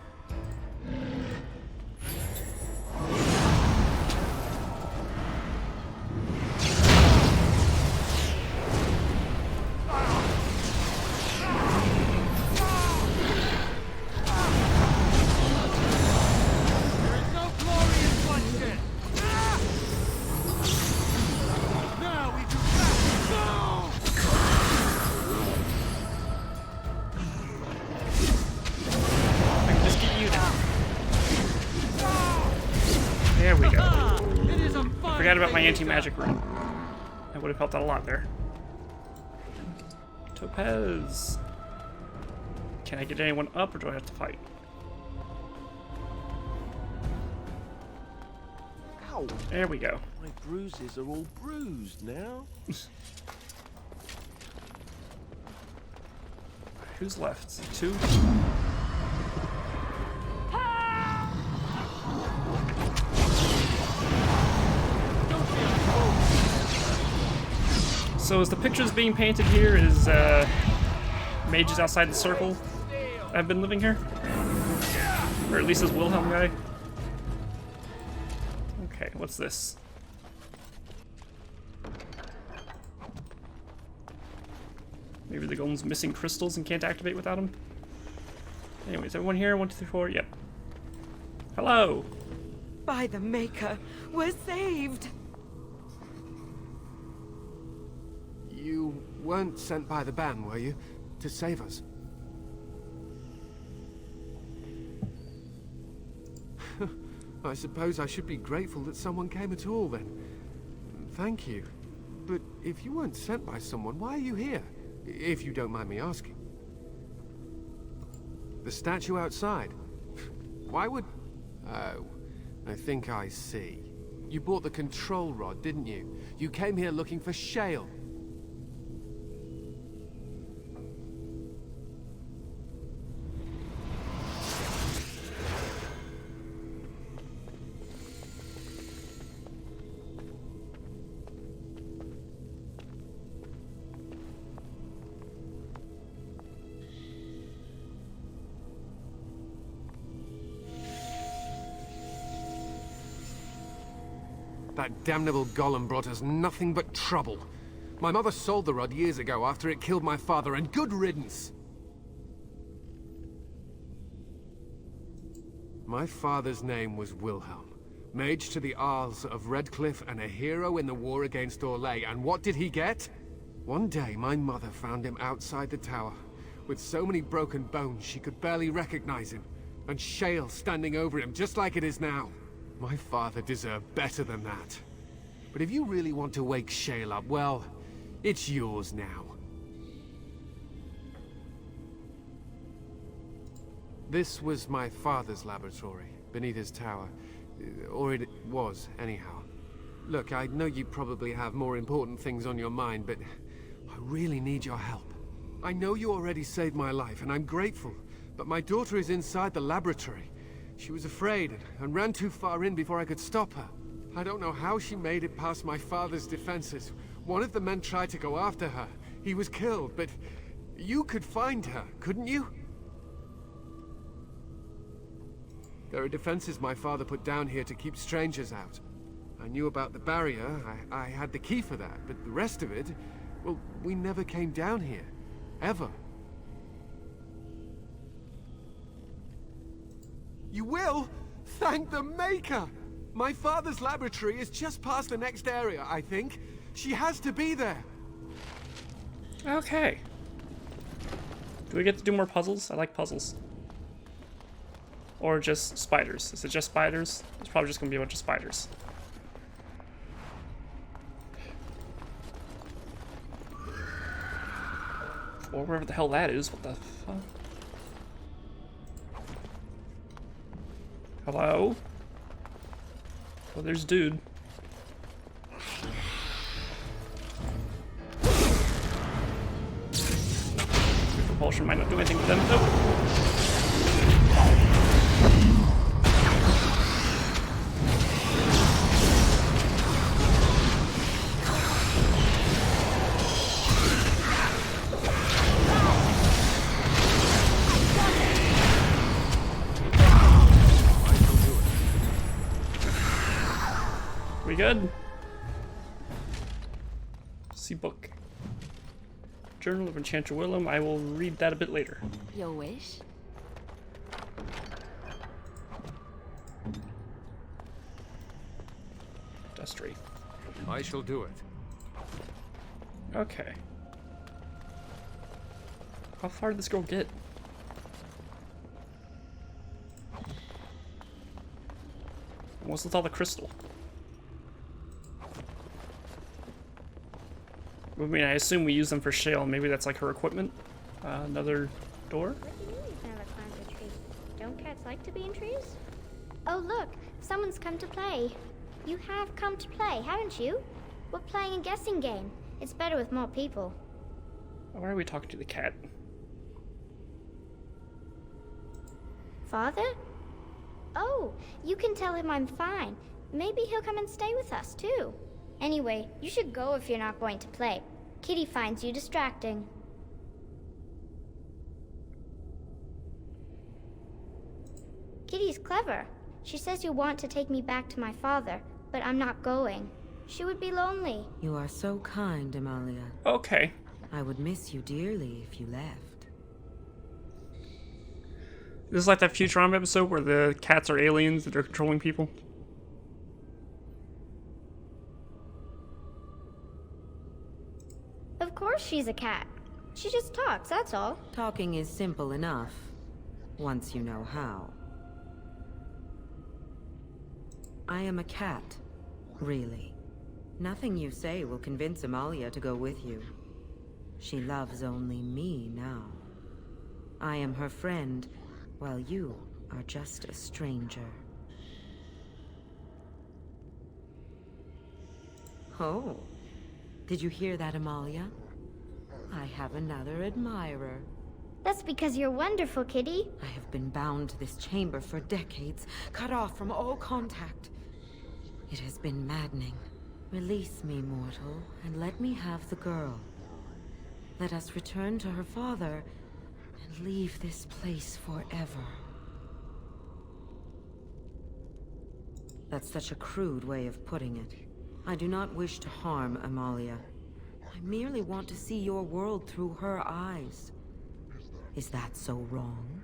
There we go. I forgot about my anti-magic rune. I would have helped out a lot there. Topaz. Can I get anyone up, or do I have to fight? Ow! There we go. My bruises are all bruised now. Who's left? Two? So as the pictures being painted here is mages outside the circle have been living here? Or at least this Wilhelm guy? Okay, what's this? Maybe the golem's missing crystals and can't activate without them? Anyways, everyone here? 1, 2, 3, 4, yep. Hello. By the Maker, we're saved! You weren't sent by the ban, were you? To save us? I suppose I should be grateful that someone came at all, then. Thank you. But if you weren't sent by someone, why are you here? If you don't mind me asking. The statue outside? Why would... Oh, I think I see. You bought the control rod, didn't you? You came here looking for Shale. That damnable golem brought us nothing but trouble. My mother sold the rod years ago after it killed my father, and good riddance! My father's name was Wilhelm, mage to the Arls of Redcliffe and a hero in the war against Orlais, and what did he get? One day, my mother found him outside the tower, with so many broken bones she could barely recognize him, and Shale standing over him just like it is now. My father deserved better than that. But if you really want to wake Shale up, well, it's yours now. This was my father's laboratory, beneath his tower. Or it was, anyhow. Look, I know you probably have more important things on your mind, but I really need your help. I know you already saved my life, and I'm grateful, but my daughter is inside the laboratory. She was afraid and ran too far in before I could stop her. I don't know how she made it past my father's defenses. One of the men tried to go after her. He was killed, but you could find her, couldn't you? There are defenses my father put down here to keep strangers out. I knew about the barrier, I had the key for that, but the rest of it, well, we never came down here. Ever. You will? Thank the Maker! My father's laboratory is just past the next area, I think. She has to be there. Okay. Do we get to do more puzzles? I like puzzles. Or just spiders. Is it just spiders? It's probably just gonna be a bunch of spiders. Or wherever the hell that is. What the fuck? Hello? Oh, there's dude. Propulsion might not do anything with them. Nope. We good? See book. Journal of Enchanter Willem. I will read that a bit later. Your wish? Dust Wraith. I shall do it. Okay. How far did this girl get? What's with all the crystal? I mean, I assume we use them for Shale. Maybe that's like her equipment. Another door? What do you mean you've never climbed a tree? Don't cats like to be in trees? Oh look, someone's come to play. You have come to play, haven't you? We're playing a guessing game. It's better with more people. Why are we talking to the cat? Father? Oh, you can tell him I'm fine. Maybe he'll come and stay with us too. Anyway, you should go if you're not going to play. Kitty finds you distracting. Kitty's clever. She says you want to take me back to my father, but I'm not going. She would be lonely. You are so kind, Amalia. Okay. I would miss you dearly if you left. This is like that Futurama episode where the cats are aliens that are controlling people. Of course she's a cat. She just talks, that's all. Talking is simple enough, once you know how. I am a cat, really. Nothing you say will convince Amalia to go with you. She loves only me now. I am her friend, while you are just a stranger. Oh, did you hear that, Amalia? I have another admirer. That's because you're wonderful, Kitty. I have been bound to this chamber for decades, cut off from all contact. It has been maddening. Release me, mortal, and let me have the girl. Let us return to her father and leave this place forever. That's such a crude way of putting it. I do not wish to harm Amalia. I merely want to see your world through her eyes. Is that so wrong?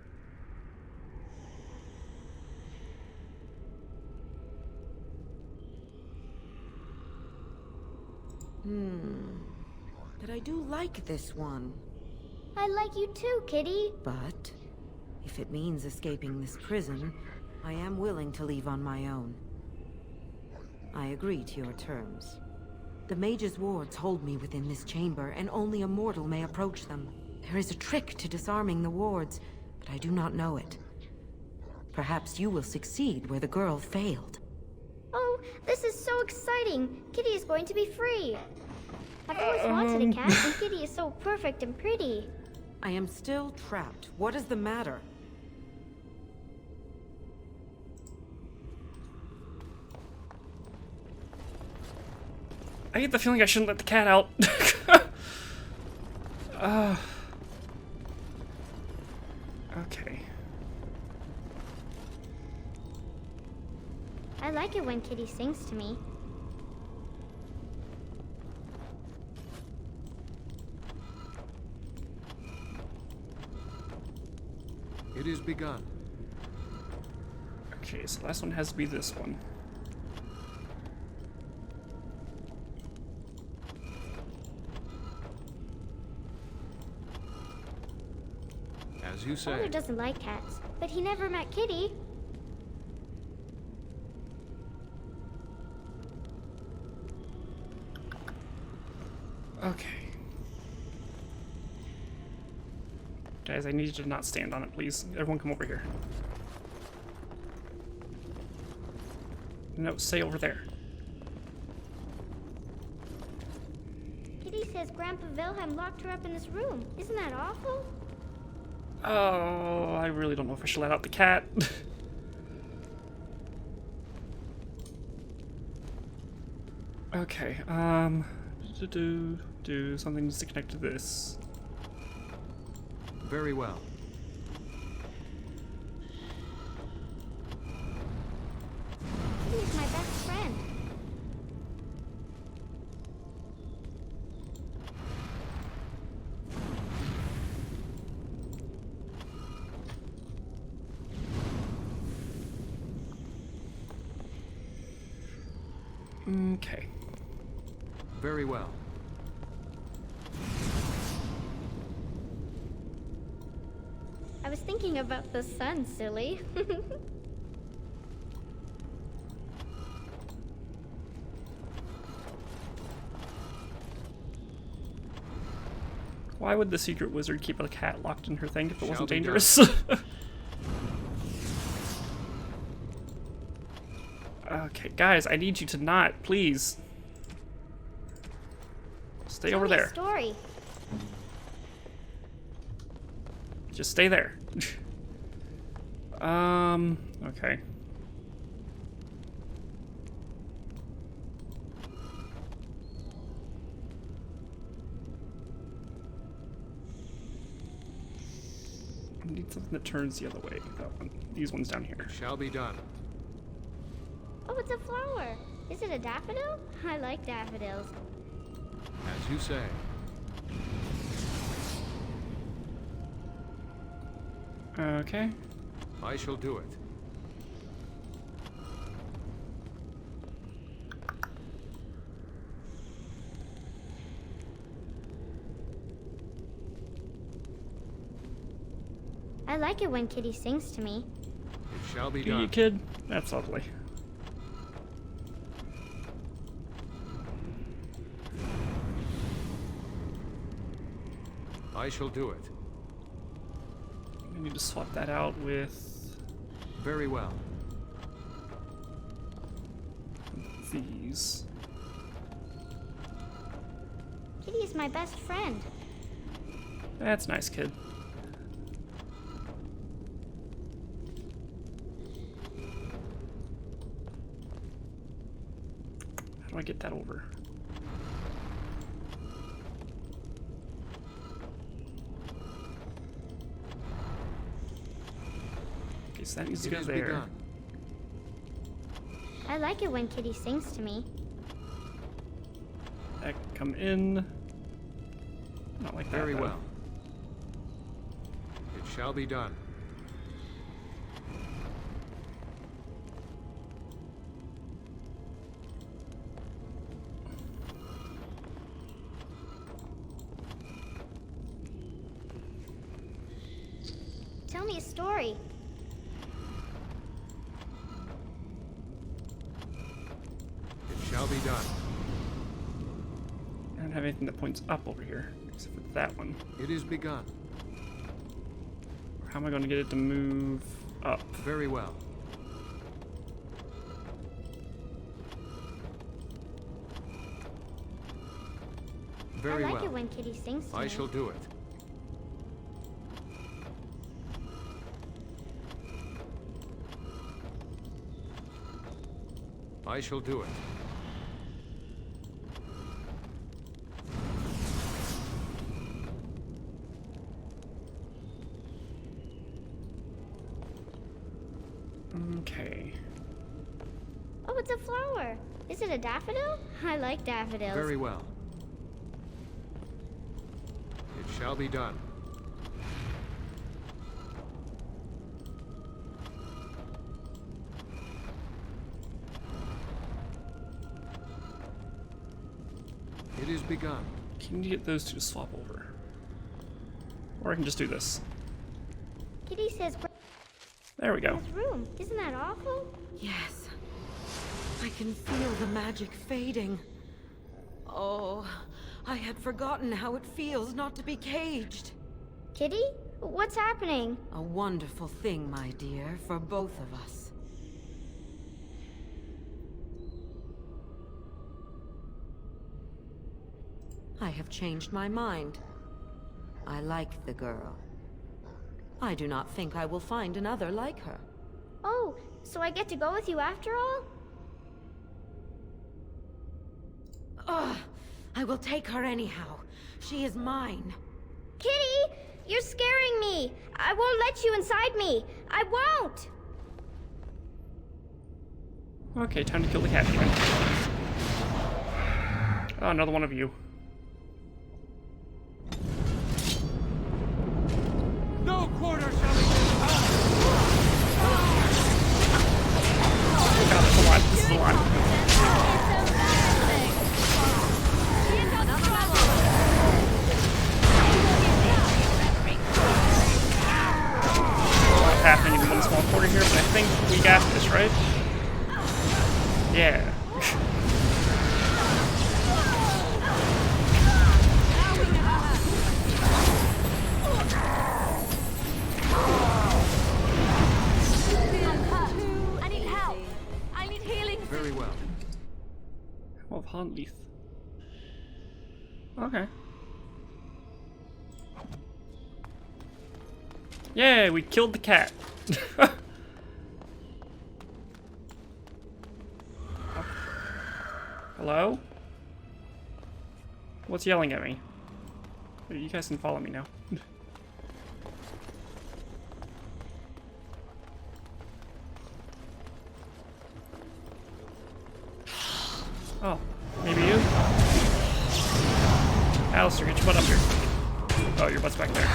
But I do like this one. I like you too, Kitty. But if it means escaping this prison, I am willing to leave on my own. I agree to your terms. The mage's wards hold me within this chamber, and only a mortal may approach them. There is a trick to disarming the wards, but I do not know it. Perhaps you will succeed where the girl failed. Oh, this is so exciting. Kitty is going to be free. I've always wanted a cat, and Kitty is so perfect and pretty. I am still trapped. What is the matter? I get the feeling I shouldn't let the cat out. Okay. I like it when Kitty sings to me. It is begun. Okay, so the last one has to be this one. As you say. Father doesn't like cats, but he never met Kitty. Okay. Guys, I need you to not stand on it, please. Everyone come over here. No, stay over there. Kitty says Grandpa Wilhelm locked her up in this room. Isn't that awful? Oh, I really don't know if I should let out the cat. Okay, do something to connect to this. Very well. Kitty is my best friend. Okay. Very well. I was thinking about the sun, silly. Why would the secret wizard keep a cat locked in her thing if it wasn't be dangerous? Okay, guys, I need you to not, please. Stay Tell over me a there. story. Just stay there. Okay. I need something that turns the other way. That one. These ones down here. Shall be done. Oh, it's a flower. Is it a daffodil? I like daffodils. As you say. Okay. I shall do it. I like it when Kitty sings to me. It shall be Do done. you, kid? That's lovely. I shall do it. I need to swap that out with Very well. these. Kitty is my best friend. That's nice, kid. How do I get that over? Okay, so that needs to go there. Begun. I like it when Kitty sings to me. That can come in. Not like that. Very though. well. It shall be done. Tell me a story. It shall be done. I don't have anything that points up over here, except for that one. It is begun. How am I going to get it to move up? Very well. Very I like well. it when Kitty sings to me. I shall do it. I shall do it. Okay. Oh, it's a flower. Is it a daffodil? I like daffodils. Very well. It shall be done. It is begun. Can you get those two to swap over? Or I can just do this. Kitty says There we go. this room. Isn't that awful? Yes. I can feel the magic fading. Oh, I had forgotten how it feels not to be caged. Kitty? What's happening? A wonderful thing, my dear, for both of us. I have changed my mind. I like the girl. I do not think I will find another like her. Oh, so I get to go with you after all? Ugh! I will take her anyhow. She is mine. Kitty! You're scaring me! I won't let you inside me! I won't! Okay, time to kill the cat demon. Oh, another one of you. No quarter shall be Oh god, this is a lot. This is a lot. What's happening in one small quarter here, but I think we got this, right? Yeah. I need help. I need healing. Very well. Well, Handleaf. Okay. Yay, we killed the cat. Hello? What's yelling at me? You guys can follow me now. Oh, maybe you? Alistair, get your butt up here. Oh, your butt's back there.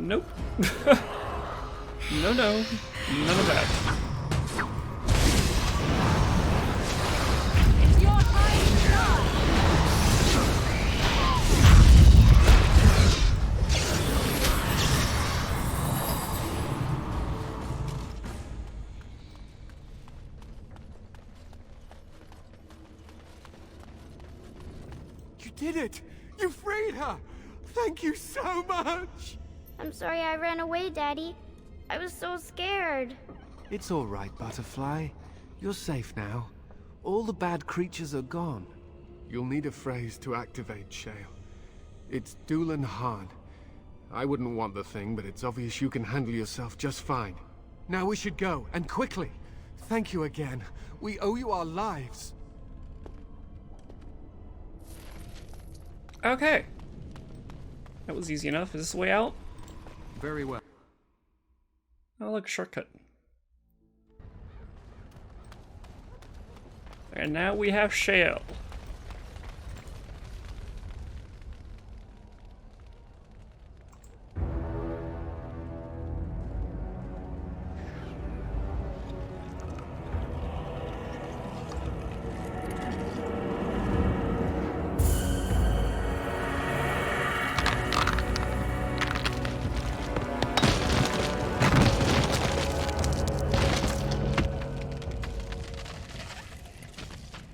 Nope. No, none of that. It's your time to shine. You did it! You freed her! Thank you so much! I'm sorry I ran away, Daddy. I was so scared. It's all right, Butterfly. You're safe now. All the bad creatures are gone. You'll need a phrase to activate Shale. It's Doolan Han. I wouldn't want the thing, but it's obvious you can handle yourself just fine. Now we should go, and quickly. Thank you again. We owe you our lives. Okay. That was easy enough. Is this the way out? Very well. Oh, look, shortcut. And now we have Shale.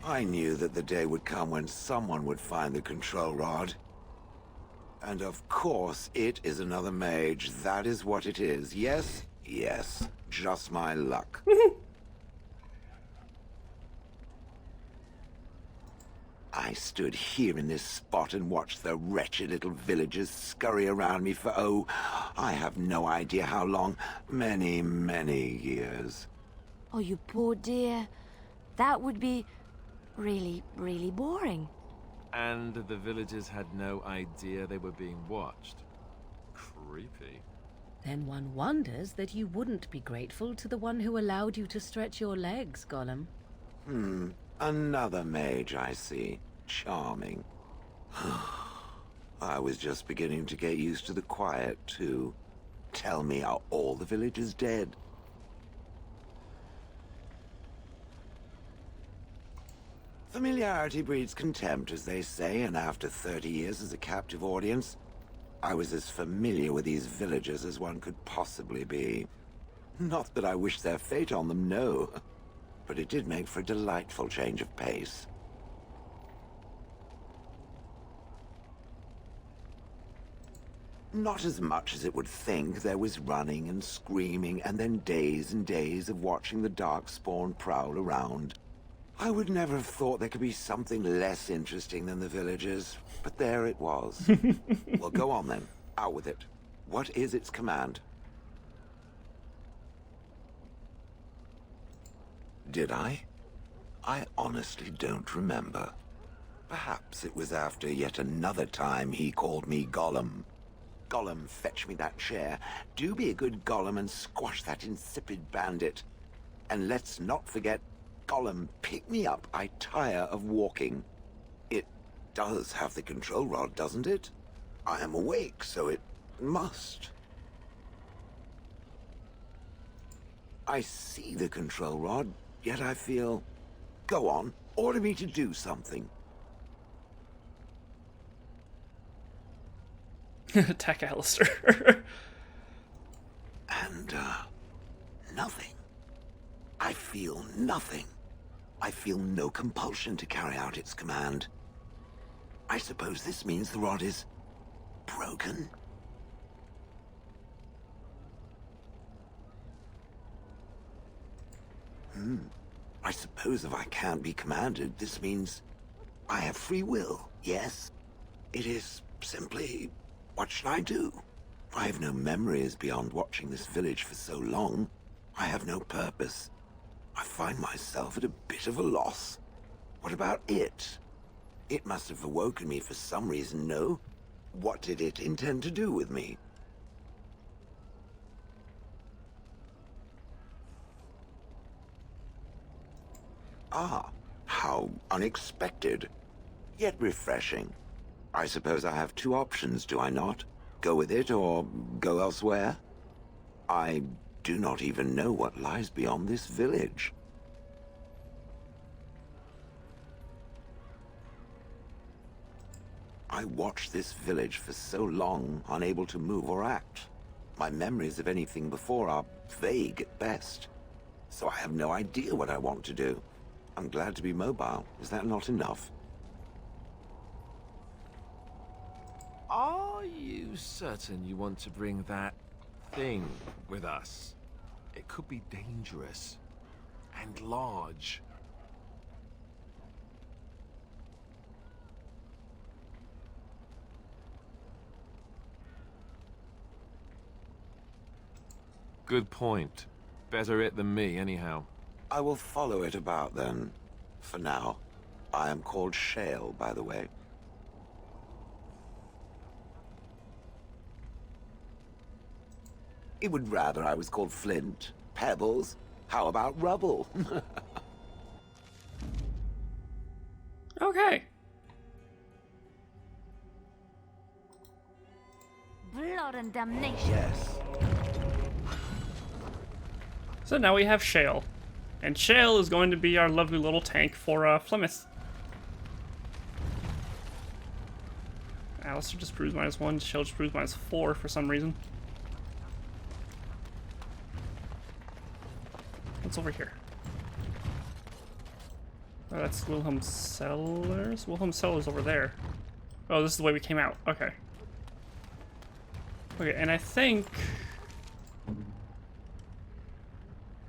I knew that the day would come when someone would find the control rod. And of course, it is another mage. That is what it is. Yes? Yes. Just my luck. I stood here in this spot and watched the wretched little villagers scurry around me for, oh, I have no idea how long. Many, many years. Oh, you poor dear. That would be really, really boring. And the villagers had no idea they were being watched. Creepy. Then one wonders that you wouldn't be grateful to the one who allowed you to stretch your legs, Gollum. Another mage, I see. Charming. I was just beginning to get used to the quiet, too. Tell me, are all the villagers dead? Familiarity breeds contempt, as they say, and after 30 years as a captive audience, I was as familiar with these villagers as one could possibly be. Not that I wish their fate on them, no. But it did make for a delightful change of pace. Not as much as it would think. There was running and screaming, and then days and days of watching the Darkspawn prowl around. I would never have thought there could be something less interesting than the villagers, but there it was. Well, go on then. Out with it. What is its command? Did I? I honestly don't remember. Perhaps it was after yet another time he called me Gollum. Gollum, fetch me that chair. Do be a good Gollum and squash that insipid bandit. And let's not forget, Gollum, pick me up. I tire of walking. It does have the control rod, doesn't it? I am awake, so it must. I see the control rod, yet I feel... Go on, order me to do something. Attack Alistair. And, nothing. I feel nothing. I feel no compulsion to carry out its command. I suppose this means the rod is... broken? I suppose if I can't be commanded, this means I have free will, yes? It is simply, what should I do? I have no memories beyond watching this village for so long. I have no purpose. I find myself at a bit of a loss. What about it? It must have awoken me for some reason, no? What did it intend to do with me? Ah, how unexpected. Yet refreshing. I suppose I have two options, do I not? Go with it or go elsewhere? I do not even know what lies beyond this village. I watched this village for so long, unable to move or act. My memories of anything before are vague at best. So I have no idea what I want to do. I'm glad to be mobile. Is that not enough? Are you certain you want to bring that thing with us? It could be dangerous and large. Good point. Better it than me, anyhow. I will follow it about then. For now. I am called Shale, by the way. It would rather I was called Flint. Pebbles. How about Rubble? Okay. Blood and damnation. Yes. So now we have Shale. And Shale is going to be our lovely little tank for Flemeth. Alistair just proves -1, Shale just proves -4 for some reason. What's over here? Oh, that's Wilhelm Cellars? Wilhelm Cellars over there. Oh, this is the way we came out. Okay. Okay, and I think...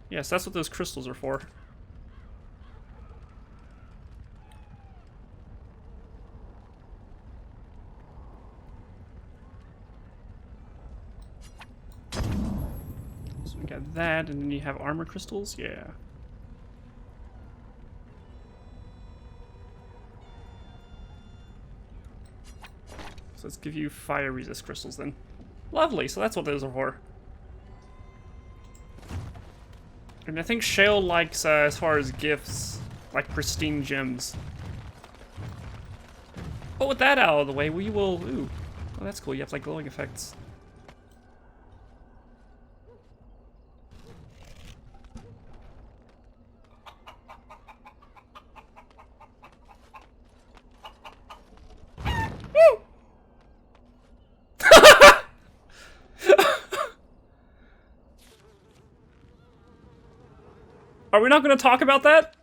Yes, that's what those crystals are for. So we got that, and then you have armor crystals? Yeah. So let's give you fire resist crystals then. Lovely, so that's what those are for. And I think Shale likes, as far as gifts, like pristine gems. But with that out of the way, we will... Ooh. Oh, that's cool. You have, like, glowing effects. Are we not going to talk about that?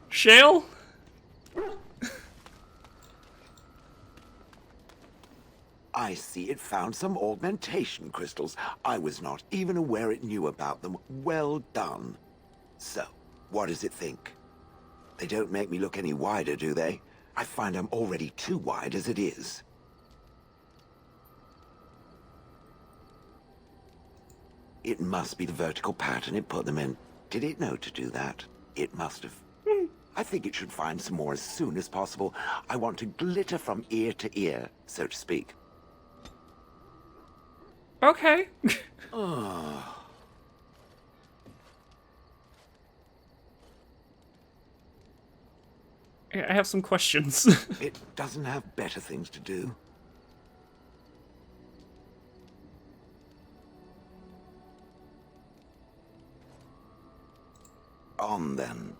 Shale? I see it found some augmentation crystals. I was not even aware it knew about them. Well done. So, what does it think? They don't make me look any wider, do they? I find I'm already too wide as it is. It must be the vertical pattern it put them in. Did it know to do that? It must have. I think it should find some more as soon as possible. I want to glitter from ear to ear, so to speak. Okay. Oh. I have some questions. It doesn't have better things to do. On then.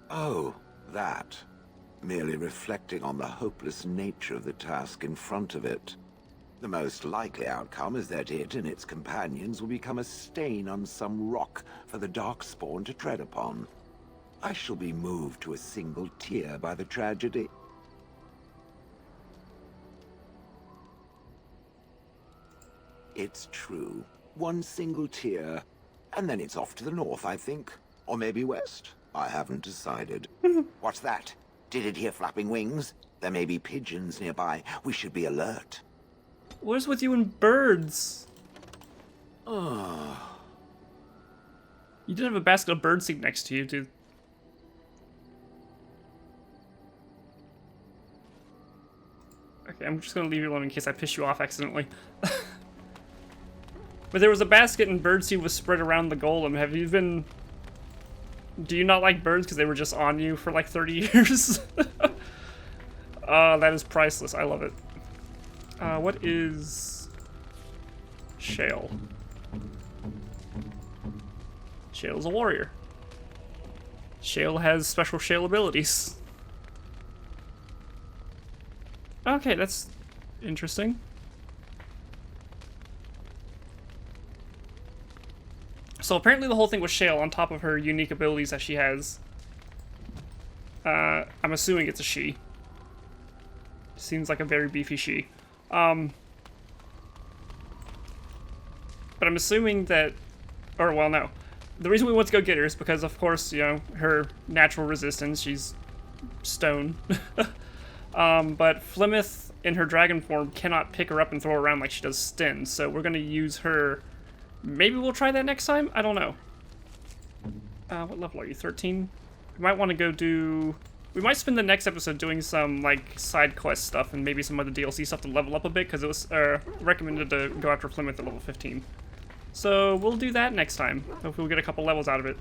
Oh, that. Merely reflecting on the hopeless nature of the task in front of it. The most likely outcome is that it and its companions will become a stain on some rock for the Darkspawn to tread upon. I shall be moved to a single tear by the tragedy. It's true. One single tear, and then it's off to the north, I think. Or maybe west. I haven't decided. What's that? Did it hear flapping wings? There may be pigeons nearby. We should be alert. What is with you and birds? Oh. You did have a basket of birdseed next to you, dude. Okay, I'm just gonna leave you alone in case I piss you off accidentally. But there was a basket and birdseed was spread around the golem. Have you been Do you not like birds because they were just on you for like 30 years? That is priceless. I love it. What is Shale? Shale's a warrior. Shale has special Shale abilities. Okay, that's interesting. So apparently the whole thing was Shale on top of her unique abilities that she has. I'm assuming it's a she. Seems like a very beefy she. But I'm assuming that... Or, well, no. The reason we want to go get her is because, of course, you know, her natural resistance. She's stone. But Flemeth, in her dragon form, cannot pick her up and throw her around like she does Sten. So we're going to use her... Maybe we'll try that next time? I don't know. What level are you? 13? We might want to go do... We might spend the next episode doing some, like, side quest stuff and maybe some other DLC stuff to level up a bit, because it was recommended to go after Flemeth at level 15. So we'll do that next time. Hopefully we'll get a couple levels out of it.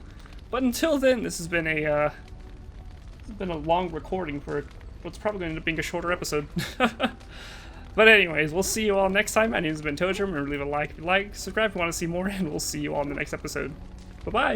But until then, this has been a long recording for what's probably going to end up being a shorter episode. But anyways, we'll see you all next time. My name has been Tojo. Remember to leave a like if you like, subscribe if you want to see more, and we'll see you all in the next episode. Bye-bye!